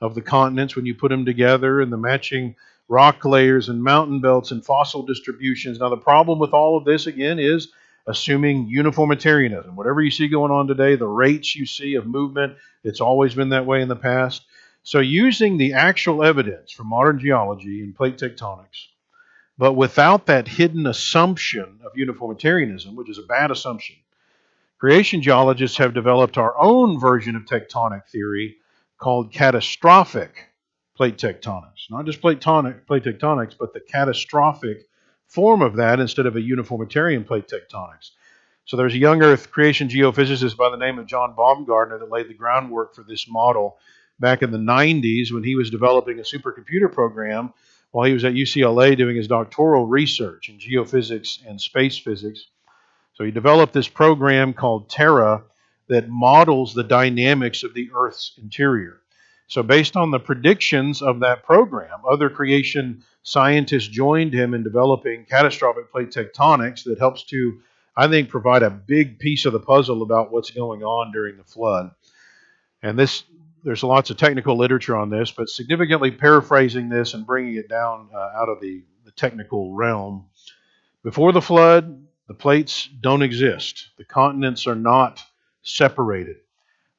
of the continents when you put them together, and the matching rock layers and mountain belts and fossil distributions. Now the problem with all of this, again, is assuming uniformitarianism. Whatever you see going on today, the rates you see of movement, it's always been that way in the past. So using the actual evidence from modern geology and plate tectonics, but without that hidden assumption of uniformitarianism, which is a bad assumption, creation geologists have developed our own version of tectonic theory called catastrophic plate tectonics. Not just plate tectonics, but the catastrophic form of that instead of a uniformitarian plate tectonics. So there's a young Earth creation geophysicist by the name of John Baumgartner that laid the groundwork for this model back in the 90s when he was developing a supercomputer program while he was at UCLA doing his doctoral research in geophysics and space physics. So he developed this program called Terra that models the dynamics of the Earth's interior. So based on the predictions of that program, other creation scientists joined him in developing catastrophic plate tectonics that helps to, I think, provide a big piece of the puzzle about what's going on during the flood. And there's lots of technical literature on this, but significantly paraphrasing this and bringing it down out of the technical realm. Before the flood, the plates don't exist. The continents are not separated.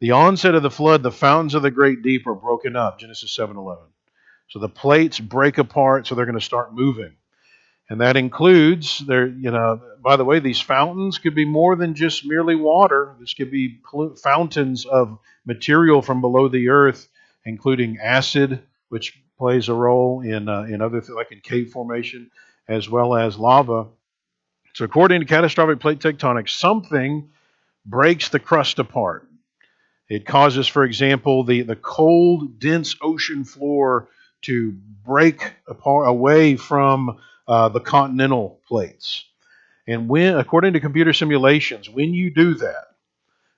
The onset of the flood, the fountains of the great deep are broken up, Genesis 7:11. So the plates break apart, so they're going to start moving. And that includes, by the way, these fountains could be more than just merely water. This could be fountains of material from below the earth, including acid, which plays a role in other things, like in cave formation, as well as lava. So according to catastrophic plate tectonics, something breaks the crust apart. It causes, for example, the cold, dense ocean floor to break apart away from the continental plates. And when, according to computer simulations, when you do that,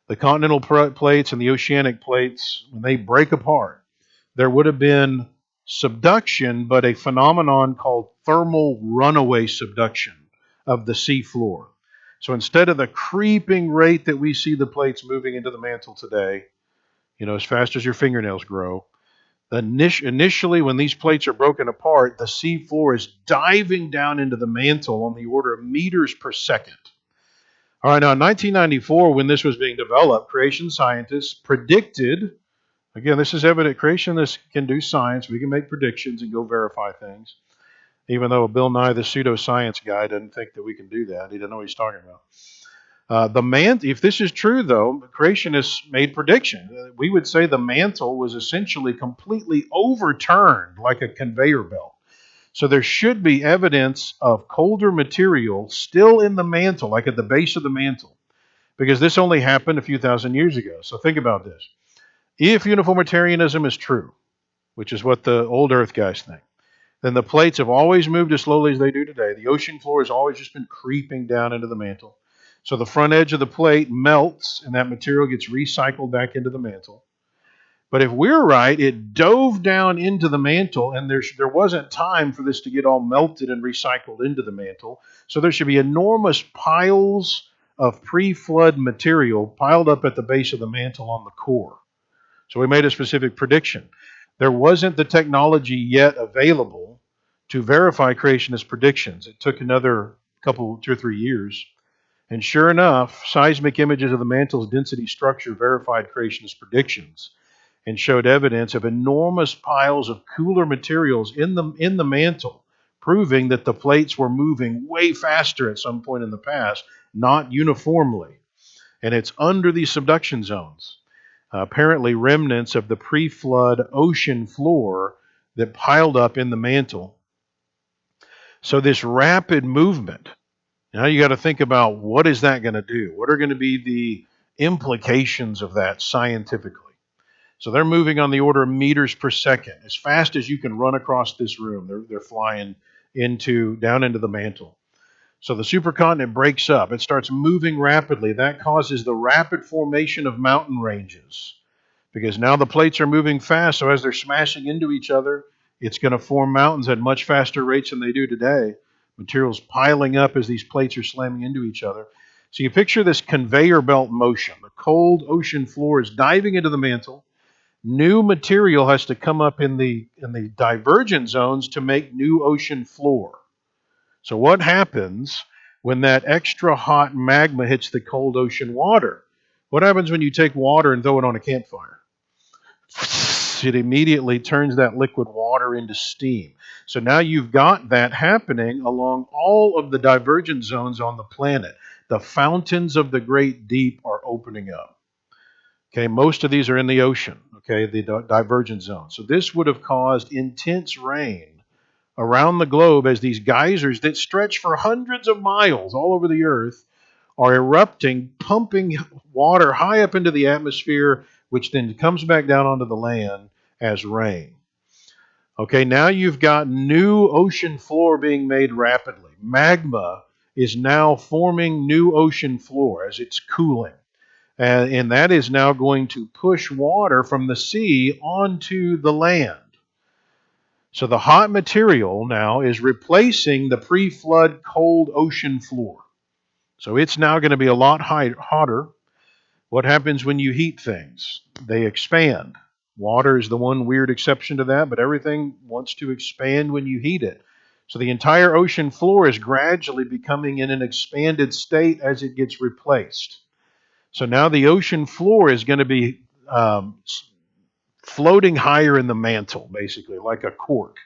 the continental plates and the oceanic plates, when they break apart, there would have been subduction, but a phenomenon called thermal runaway subduction of the sea floor. So instead of the creeping rate that we see the plates moving into the mantle today, as fast as your fingernails grow, initially when these plates are broken apart, the sea floor is diving down into the mantle on the order of meters per second. All right, now in 1994, when this was being developed, creation scientists predicted, again, this is evident, creationists can do science, we can make predictions and go verify things, even though Bill Nye, the pseudoscience guy, doesn't think that we can do that. He doesn't know what he's talking about. If this is true, though, creationists made prediction. We would say the mantle was essentially completely overturned like a conveyor belt. So there should be evidence of colder material still in the mantle, like at the base of the mantle, because this only happened a few thousand years ago. So think about this. If uniformitarianism is true, which is what the old Earth guys think, then the plates have always moved as slowly as they do today. The ocean floor has always just been creeping down into the mantle. So the front edge of the plate melts, and that material gets recycled back into the mantle. But if we're right, it dove down into the mantle, and there wasn't time for this to get all melted and recycled into the mantle. So there should be enormous piles of pre-flood material piled up at the base of the mantle on the core. So we made a specific prediction. There wasn't the technology yet available to verify creationist predictions. It took another 2 or 3 years. And sure enough, seismic images of the mantle's density structure verified creationist predictions and showed evidence of enormous piles of cooler materials in the mantle, proving that the plates were moving way faster at some point in the past, not uniformly. And it's under these subduction zones, apparently remnants of the pre-flood ocean floor that piled up in the mantle. So this rapid movement, now you got to think about, what is that going to do? What are going to be the implications of that scientifically? So they're moving on the order of meters per second, as fast as you can run across this room. They're flying down into the mantle. So the supercontinent breaks up. It starts moving rapidly. That causes the rapid formation of mountain ranges, because now the plates are moving fast. So as they're smashing into each other, it's going to form mountains at much faster rates than they do today. Materials piling up as these plates are slamming into each other. So you picture this conveyor belt motion. The cold ocean floor is diving into the mantle. New material has to come up in the divergent zones to make new ocean floor. So what happens when that extra hot magma hits the cold ocean water? What happens when you take water and throw it on a campfire? It immediately turns that liquid water into steam. So now you've got that happening along all of the divergent zones on the planet. The fountains of the great deep are opening up. Okay, most of these are in the ocean, okay, the divergent zone. So this would have caused intense rain around the globe as these geysers that stretch for hundreds of miles all over the earth are erupting, pumping water high up into the atmosphere, which then comes back down onto the land as rain. Okay, now you've got new ocean floor being made rapidly. Magma is now forming new ocean floor as it's cooling. And that is now going to push water from the sea onto the land. So the hot material now is replacing the pre-flood cold ocean floor. So it's now going to be a lot hotter. What happens when you heat things? They expand. Water is the one weird exception to that, but everything wants to expand when you heat it. So the entire ocean floor is gradually becoming in an expanded state as it gets replaced. So now the ocean floor is going to be floating higher in the mantle, basically, like a cork.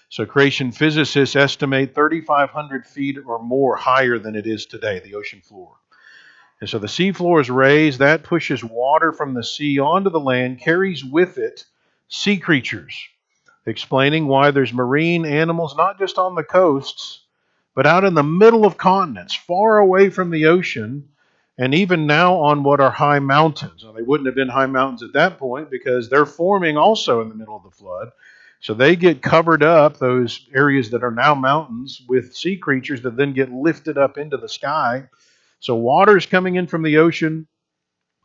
So creation physicists estimate 3,500 feet or more higher than it is today, the ocean floor. And so the sea floor is raised. That pushes water from the sea onto the land, carries with it sea creatures, explaining why there's marine animals not just on the coasts, but out in the middle of continents, far away from the ocean, and even now on what are high mountains. Now, they wouldn't have been high mountains at that point because they're forming also in the middle of the flood. So they get covered up, those areas that are now mountains, with sea creatures that then get lifted up into the sky. So water is coming in from the ocean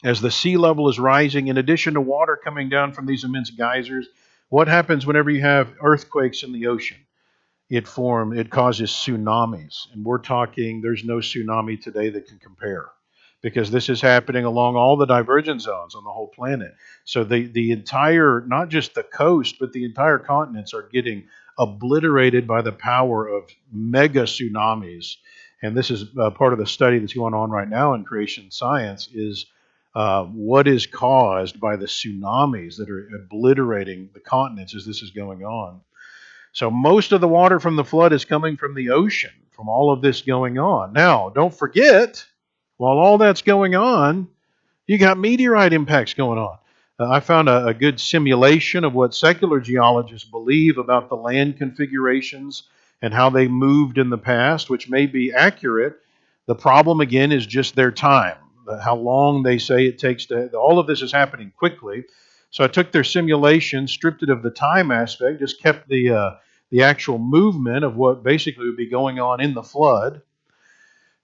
as the sea level is rising. In addition to water coming down from these immense geysers, what happens whenever you have earthquakes in the ocean? it causes tsunamis. And we're talking, there's no tsunami today that can compare, because this is happening along all the divergence zones on the whole planet. So the entire, not just the coast, but the entire continents are getting obliterated by the power of mega tsunamis. And this is part of the study that's going on right now in creation science, is what is caused by the tsunamis that are obliterating the continents as this is going on. So most of the water from the flood is coming from the ocean, from all of this going on. Now, don't forget, while all that's going on, you got meteorite impacts going on. I found a good simulation of what secular geologists believe about the land configurations and how they moved in the past, which may be accurate. The problem, again, is just their time, how long they say it takes to. All of this is happening quickly. So I took their simulation, stripped it of the time aspect, just kept the actual movement of what basically would be going on in the flood.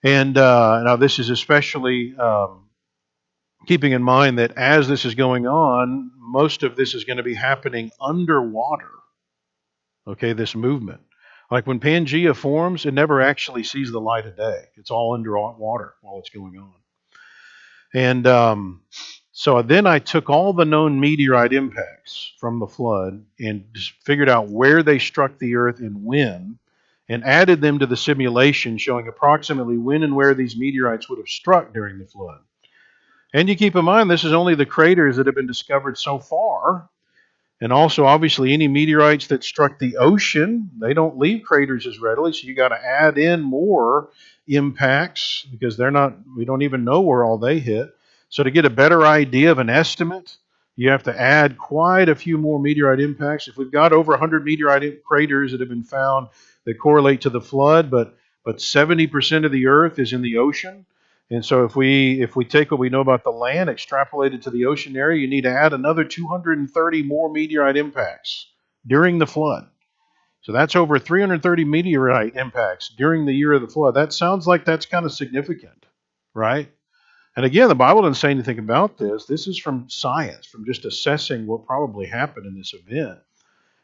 And now this is especially keeping in mind that as this is going on, most of this is going to be happening underwater. Okay, this movement. Like when Pangea forms, it never actually sees the light of day. It's all underwater while it's going on. And so then I took all the known meteorite impacts from the flood and just figured out where they struck the earth and when, and added them to the simulation showing approximately when and where these meteorites would have struck during the flood. And you keep in mind, this is only the craters that have been discovered so far. And also, obviously, any meteorites that struck the ocean, they don't leave craters as readily, so you got to add in more impacts because we don't even know where all they hit. So to get a better idea of an estimate, you have to add quite a few more meteorite impacts. If we've got over 100 meteorite craters that have been found that correlate to the flood, but 70% of the earth is in the ocean. And so if we take what we know about the land, extrapolate it to the ocean area, you need to add another 230 more meteorite impacts during the flood. So that's over 330 meteorite impacts during the year of the flood. That sounds like that's kind of significant, right? And again, the Bible doesn't say anything about this. This is from science, from just assessing what probably happened in this event.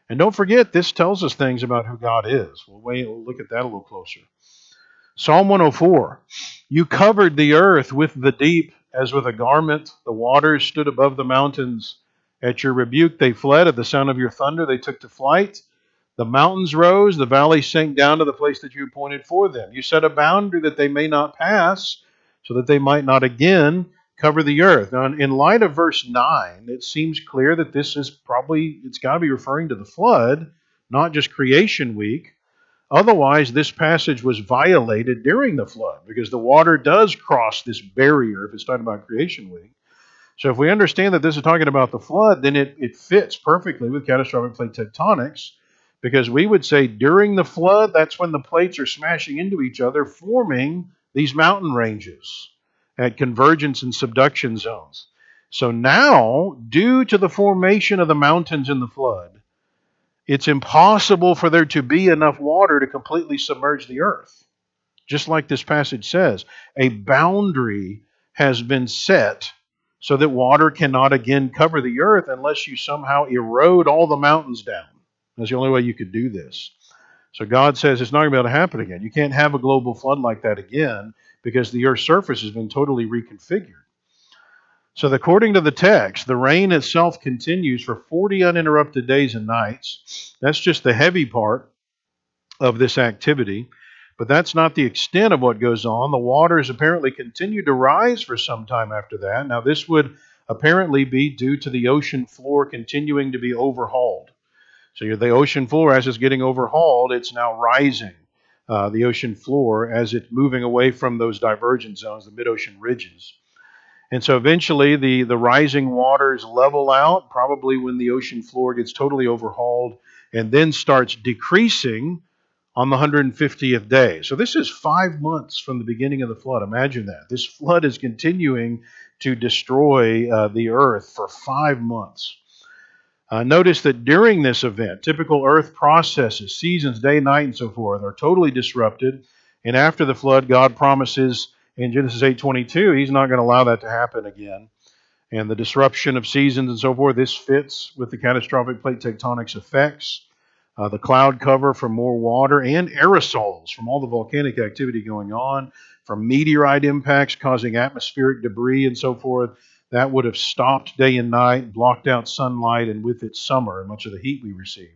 And don't forget, this tells us things about who God is. We'll look at that a little closer. Psalm 104, you covered the earth with the deep as with a garment. The waters stood above the mountains. At your rebuke they fled. At the sound of your thunder they took to flight. The mountains rose. The valleys sank down to the place that you appointed for them. You set a boundary that they may not pass, so that they might not again cover the earth. Now, in light of verse 9, it seems clear that this is it's got to be referring to the flood, not just creation week. Otherwise, this passage was violated during the flood because the water does cross this barrier if it's talking about creation week. So if we understand that this is talking about the flood, then it fits perfectly with catastrophic plate tectonics, because we would say during the flood, that's when the plates are smashing into each other, forming these mountain ranges at convergence and subduction zones. So now, due to the formation of the mountains in the flood, it's impossible for there to be enough water to completely submerge the earth. Just like this passage says, a boundary has been set so that water cannot again cover the earth unless you somehow erode all the mountains down. That's the only way you could do this. So God says it's not going to be able to happen again. You can't have a global flood like that again because the earth's surface has been totally reconfigured. So according to the text, the rain itself continues for 40 uninterrupted days and nights. That's just the heavy part of this activity. But that's not the extent of what goes on. The waters apparently continue to rise for some time after that. Now, this would apparently be due to the ocean floor continuing to be overhauled. So the ocean floor, as it's getting overhauled, it's now rising. The ocean floor as it's moving away from those divergence zones, the mid-ocean ridges. And so eventually the rising waters level out, probably when the ocean floor gets totally overhauled, and then starts decreasing on the 150th day. So this is 5 months from the beginning of the flood. Imagine that. This flood is continuing to destroy the earth for 5 months. Notice that during this event, typical earth processes, seasons, day, night, and so forth, are totally disrupted. And after the flood, God promises in Genesis 8:22, He's not going to allow that to happen again. And the disruption of seasons and so forth, this fits with the catastrophic plate tectonics effects. the cloud cover from more water, and aerosols from all the volcanic activity going on, from meteorite impacts causing atmospheric debris and so forth. That would have stopped day and night, blocked out sunlight, and with it summer and much of the heat we receive.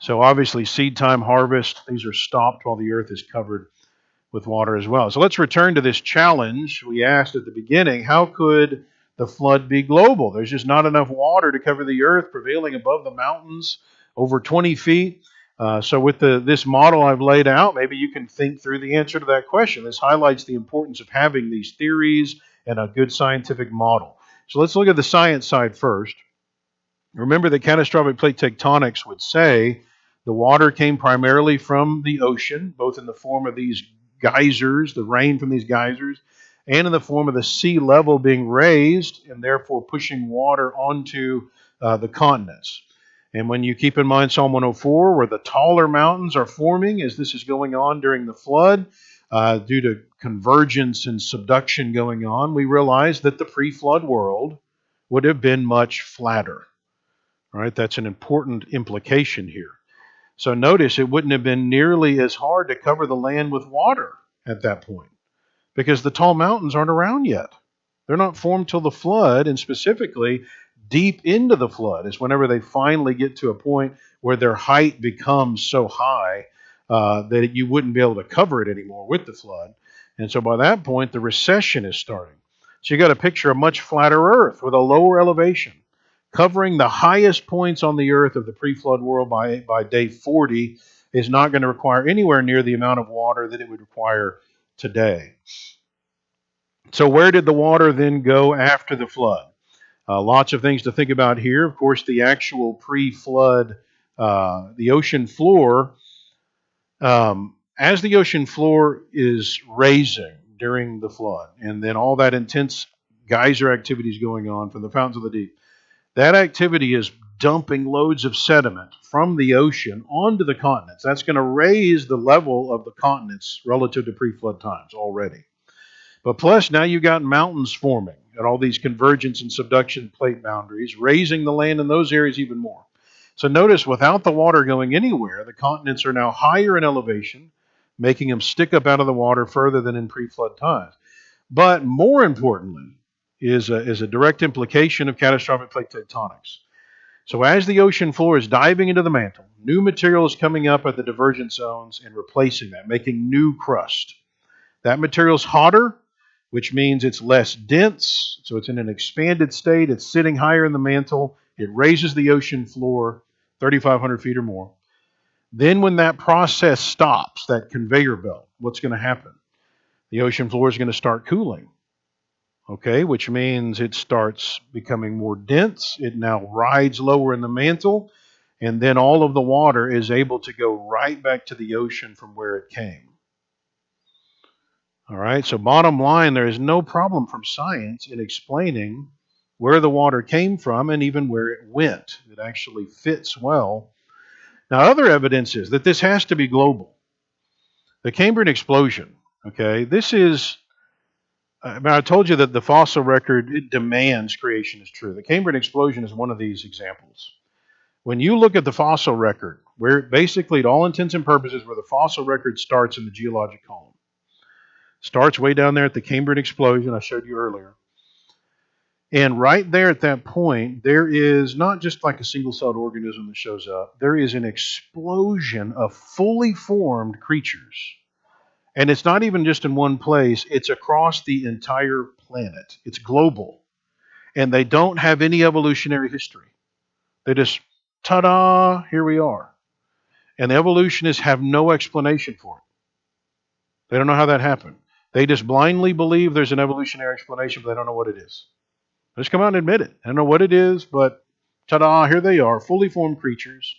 So obviously seed time, harvest, these are stopped while the earth is covered with water as well. So let's return to this challenge we asked at the beginning. How could the flood be global? There's just not enough water to cover the earth, prevailing above the mountains over 20 feet. So with this model I've laid out, maybe you can think through the answer to that question. This highlights the importance of having these theories and a good scientific model. So let's look at the science side first. Remember that catastrophic plate tectonics would say the water came primarily from the ocean, both in the form of these geysers, the rain from these geysers, and in the form of the sea level being raised and therefore pushing water onto the continents. And when you keep in mind Psalm 104, where the taller mountains are forming as this is going on during the flood, due to convergence and subduction going on, we realize that the pre-flood world would have been much flatter. All right, that's an important implication here. So notice it wouldn't have been nearly as hard to cover the land with water at that point because the tall mountains aren't around yet. They're not formed till the flood, and specifically deep into the flood is whenever they finally get to a point where their height becomes so high that you wouldn't be able to cover it anymore with the flood. And so by that point, the recession is starting. So you got to picture a much flatter earth with a lower elevation, covering the highest points on the earth of the pre-flood world by day 40 is not going to require anywhere near the amount of water that it would require today. So where did the water then go after the flood? Lots of things to think about here. Of course, the actual pre-flood, the ocean floor, as the ocean floor is raising during the flood, and then all that intense geyser activity is going on from the fountains of the deep, that activity is dumping loads of sediment from the ocean onto the continents. That's going to raise the level of the continents relative to pre-flood times already. But plus, now you've got mountains forming at all these convergence and subduction plate boundaries, raising the land in those areas even more. So notice, without the water going anywhere, the continents are now higher in elevation, making them stick up out of the water further than in pre-flood times. But more importantly, is a direct implication of catastrophic plate tectonics. So as the ocean floor is diving into the mantle, new material is coming up at the divergent zones and replacing that, making new crust. That material is hotter, which means it's less dense, so it's in an expanded state. It's sitting higher in the mantle. It raises the ocean floor 3,500 feet or more. Then when that process stops, that conveyor belt, what's going to happen? The ocean floor is going to start cooling. Okay, which means it starts becoming more dense. It now rides lower in the mantle, and then all of the water is able to go right back to the ocean from where it came. All right, so bottom line, there is no problem from science in explaining where the water came from and even where it went. It actually fits well. Now, other evidence is that this has to be global. The Cambrian explosion, okay, this is, I told you that the fossil record, it demands creation is true. The Cambrian explosion is one of these examples. When you look at the fossil record, where basically, at all intents and purposes, where the fossil record starts in the geologic column, starts way down there at the Cambrian explosion I showed you earlier. And right there at that point, there is not just like a single-celled organism that shows up. There is an explosion of fully formed creatures. And it's not even just in one place. It's across the entire planet. It's global. And they don't have any evolutionary history. They just, ta-da, here we are. And the evolutionists have no explanation for it. They don't know how that happened. They just blindly believe there's an evolutionary explanation, but they don't know what it is. Just come out and admit it. I don't know what it is, but ta-da, here they are, fully formed creatures.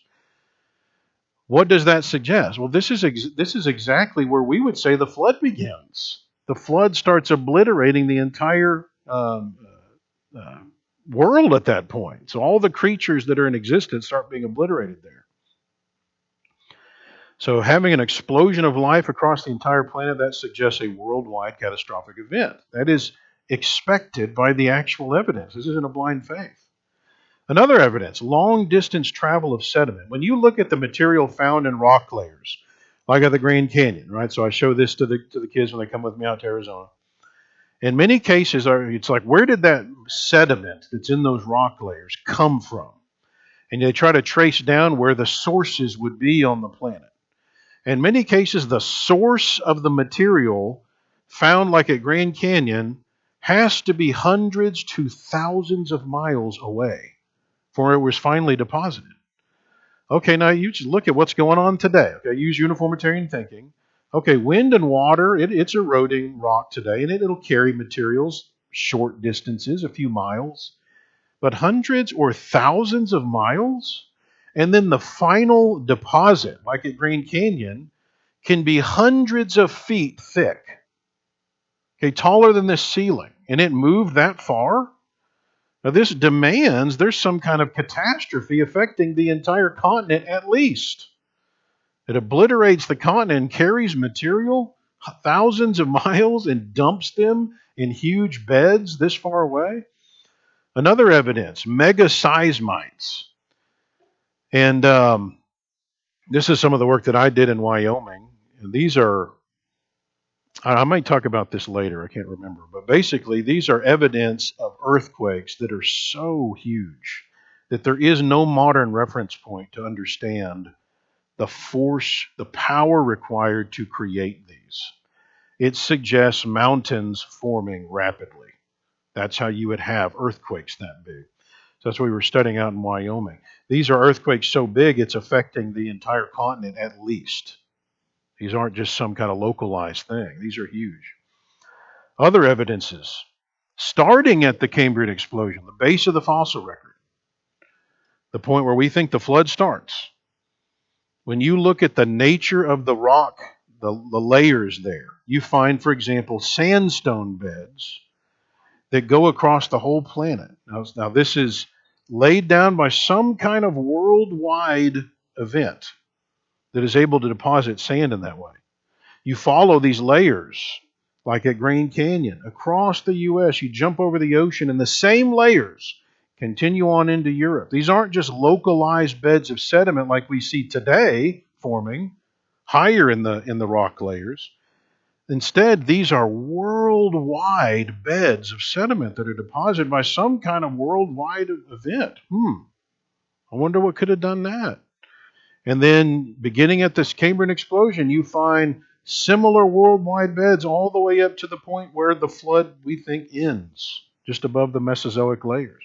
What does that suggest? Well, this is exactly where we would say the flood begins. The flood starts obliterating the entire world at that point. So all the creatures that are in existence start being obliterated there. So having an explosion of life across the entire planet, that suggests a worldwide catastrophic event. That is expected by the actual evidence. This isn't a blind faith. Another evidence, long-distance travel of sediment. When you look at the material found in rock layers, like at the Grand Canyon, right? So I show this to the kids when they come with me out to Arizona. In many cases, it's like, where did that sediment that's in those rock layers come from? And they try to trace down where the sources would be on the planet. In many cases, the source of the material found, like at Grand Canyon, has to be hundreds to thousands of miles away before it was finally deposited. Okay, now you just look at what's going on today. Okay, use uniformitarian thinking. Okay, wind and water, it's eroding rock today, and it'll carry materials short distances, a few miles, but hundreds or thousands of miles? And then the final deposit, like at Grand Canyon, can be hundreds of feet thick, okay, taller than this ceiling, and it moved that far? Now this demands there's some kind of catastrophe affecting the entire continent at least. It obliterates the continent and carries material thousands of miles and dumps them in huge beds this far away. Another evidence, mega seismites. And this is some of the work that I did in Wyoming. And these are, I might talk about this later, I can't remember. But basically, these are evidence of earthquakes that are so huge that there is no modern reference point to understand the force, the power required to create these. It suggests mountains forming rapidly. That's how you would have earthquakes that big. So that's what we were studying out in Wyoming. These are earthquakes so big it's affecting the entire continent at least. These aren't just some kind of localized thing. These are huge. Other evidences, starting at the Cambrian explosion, the base of the fossil record, the point where we think the flood starts. When you look at the nature of the rock, the layers there, you find, for example, sandstone beds that go across the whole planet. Now this is laid down by some kind of worldwide event that is able to deposit sand in that way. You follow these layers, like at Grand Canyon, across the U.S. You jump over the ocean, and the same layers continue on into Europe. These aren't just localized beds of sediment like we see today forming higher in the rock layers. Instead, these are worldwide beds of sediment that are deposited by some kind of worldwide event. I wonder what could have done that. And then, beginning at this Cambrian explosion, you find similar worldwide beds all the way up to the point where the flood, we think, ends, just above the Mesozoic layers.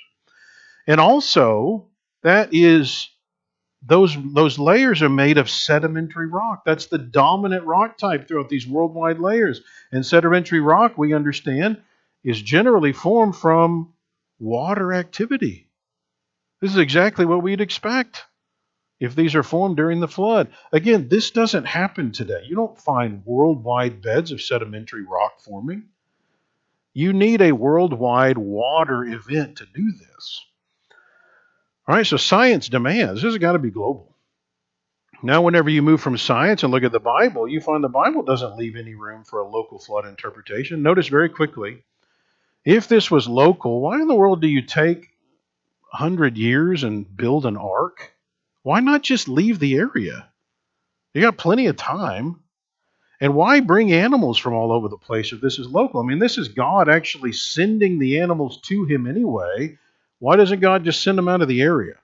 And also, that is, those layers are made of sedimentary rock. That's the dominant rock type throughout these worldwide layers. And sedimentary rock, we understand, is generally formed from water activity. This is exactly what we'd expect if these are formed during the flood. Again, this doesn't happen today. You don't find worldwide beds of sedimentary rock forming. You need a worldwide water event to do this. All right, so science demands, this has got to be global. Now, whenever you move from science and look at the Bible, you find the Bible doesn't leave any room for a local flood interpretation. Notice very quickly, if this was local, why in the world do you take 100 years and build an ark? Why not just leave the area? You got plenty of time. And why bring animals from all over the place if this is local? I mean, this is God actually sending the animals to him anyway. Why doesn't God just send them out of the area?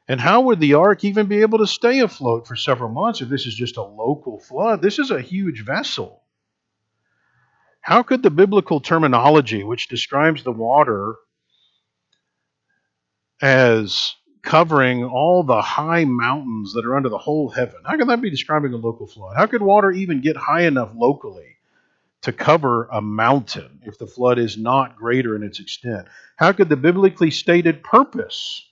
And how would the ark even be able to stay afloat for several months if this is just a local flood? This is a huge vessel. How could the biblical terminology, which describes the water as covering all the high mountains that are under the whole heaven, how could that be describing a local flood? How could water even get high enough locally to cover a mountain if the flood is not greater in its extent? How could the biblically stated purpose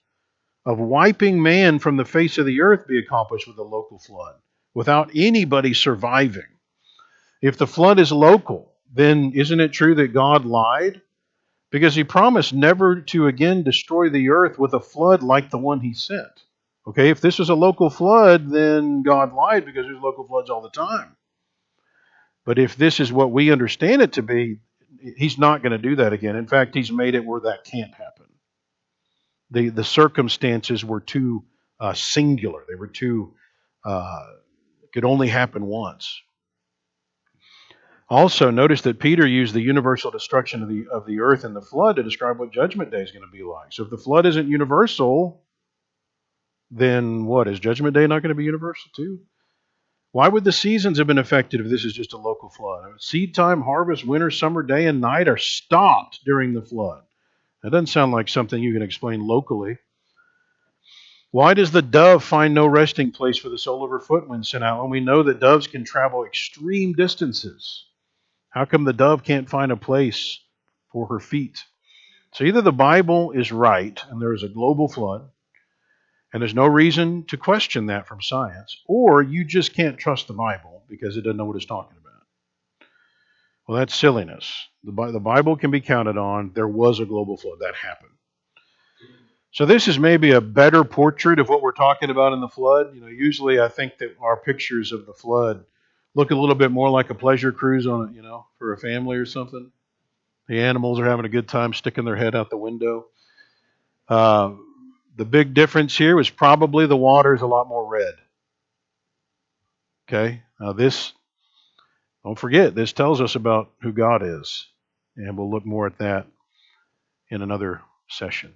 of wiping man from the face of the earth be accomplished with a local flood without anybody surviving? If the flood is local, then isn't it true that God lied? Because he promised never to again destroy the earth with a flood like the one he sent. Okay, if this was a local flood, then God lied because there's local floods all the time. But if this is what we understand it to be, he's not going to do that again. In fact, he's made it where that can't happen. The circumstances were too singular. They were too could only happen once. Also, notice that Peter used the universal destruction of the earth and the flood to describe what Judgment Day is going to be like. So if the flood isn't universal, then what? Is Judgment Day not going to be universal too? Why would the seasons have been affected if this is just a local flood? Seed time, harvest, winter, summer, day, and night are stopped during the flood. That doesn't sound like something you can explain locally. Why does the dove find no resting place for the sole of her foot when sent out? When we know that doves can travel extreme distances, how come the dove can't find a place for her feet? So either the Bible is right and there is a global flood, and there's no reason to question that from science, or you just can't trust the Bible because it doesn't know what it's talking about. Well, that's silliness. The Bible can be counted on. There was a global flood. That happened. So this is maybe a better portrait of what we're talking about in the flood. Usually I think that our pictures of the flood look a little bit more like a pleasure cruise on it, for a family or something. The animals are having a good time sticking their head out the window. The big difference here was probably the water is a lot more red. Okay, now don't forget, this tells us about who God is. And we'll look more at that in another session.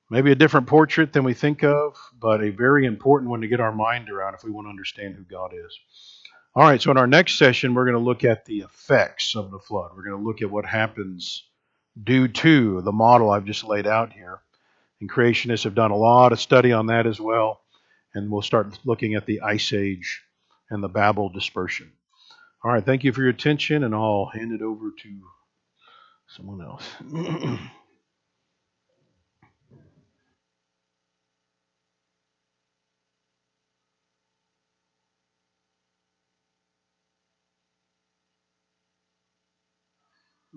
Maybe a different portrait than we think of, but a very important one to get our mind around if we want to understand who God is. All right, so in our next session, we're going to look at the effects of the flood. We're going to look at what happens due to the model I've just laid out here. And creationists have done a lot of study on that as well. And we'll start looking at the Ice Age and the Babel dispersion. All right, thank you for your attention, and I'll hand it over to someone else.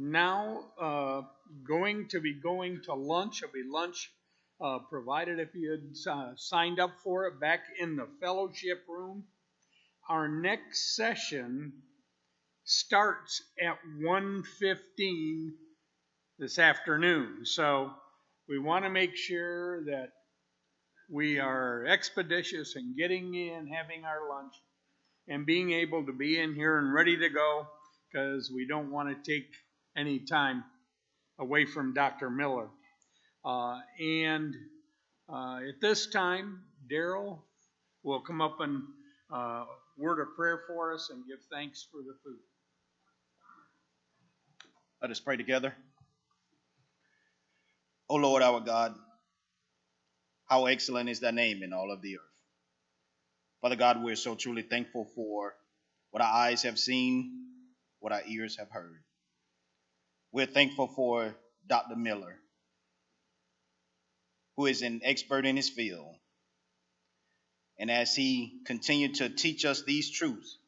Now, going to lunch. There'll be lunch provided if you had signed up for it back in the fellowship room. Our next session starts at 1:15 this afternoon. So we want to make sure that we are expeditious in getting in, having our lunch, and being able to be in here and ready to go, because we don't want to take any time away from Dr. Miller. And at this time, Daryl will come up and word of prayer for us and give thanks for the food. Let us pray together. O Lord our God, how excellent is thy name in all of the earth. Father God, we're so truly thankful for what our eyes have seen, what our ears have heard. We're thankful for Dr. Miller, who is an expert in his field. And as he continued to teach us these truths,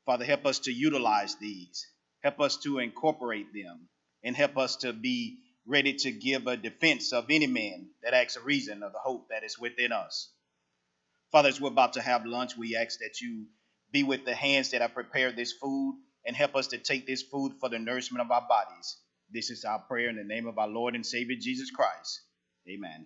Father, help us to utilize these. Help us to incorporate them, and help us to be ready to give a defense of any man that asks a reason of the hope that is within us. Father, as we're about to have lunch, we ask that you be with the hands that have prepared this food and help us to take this food for the nourishment of our bodies. This is our prayer in the name of our Lord and Savior, Jesus Christ. Amen.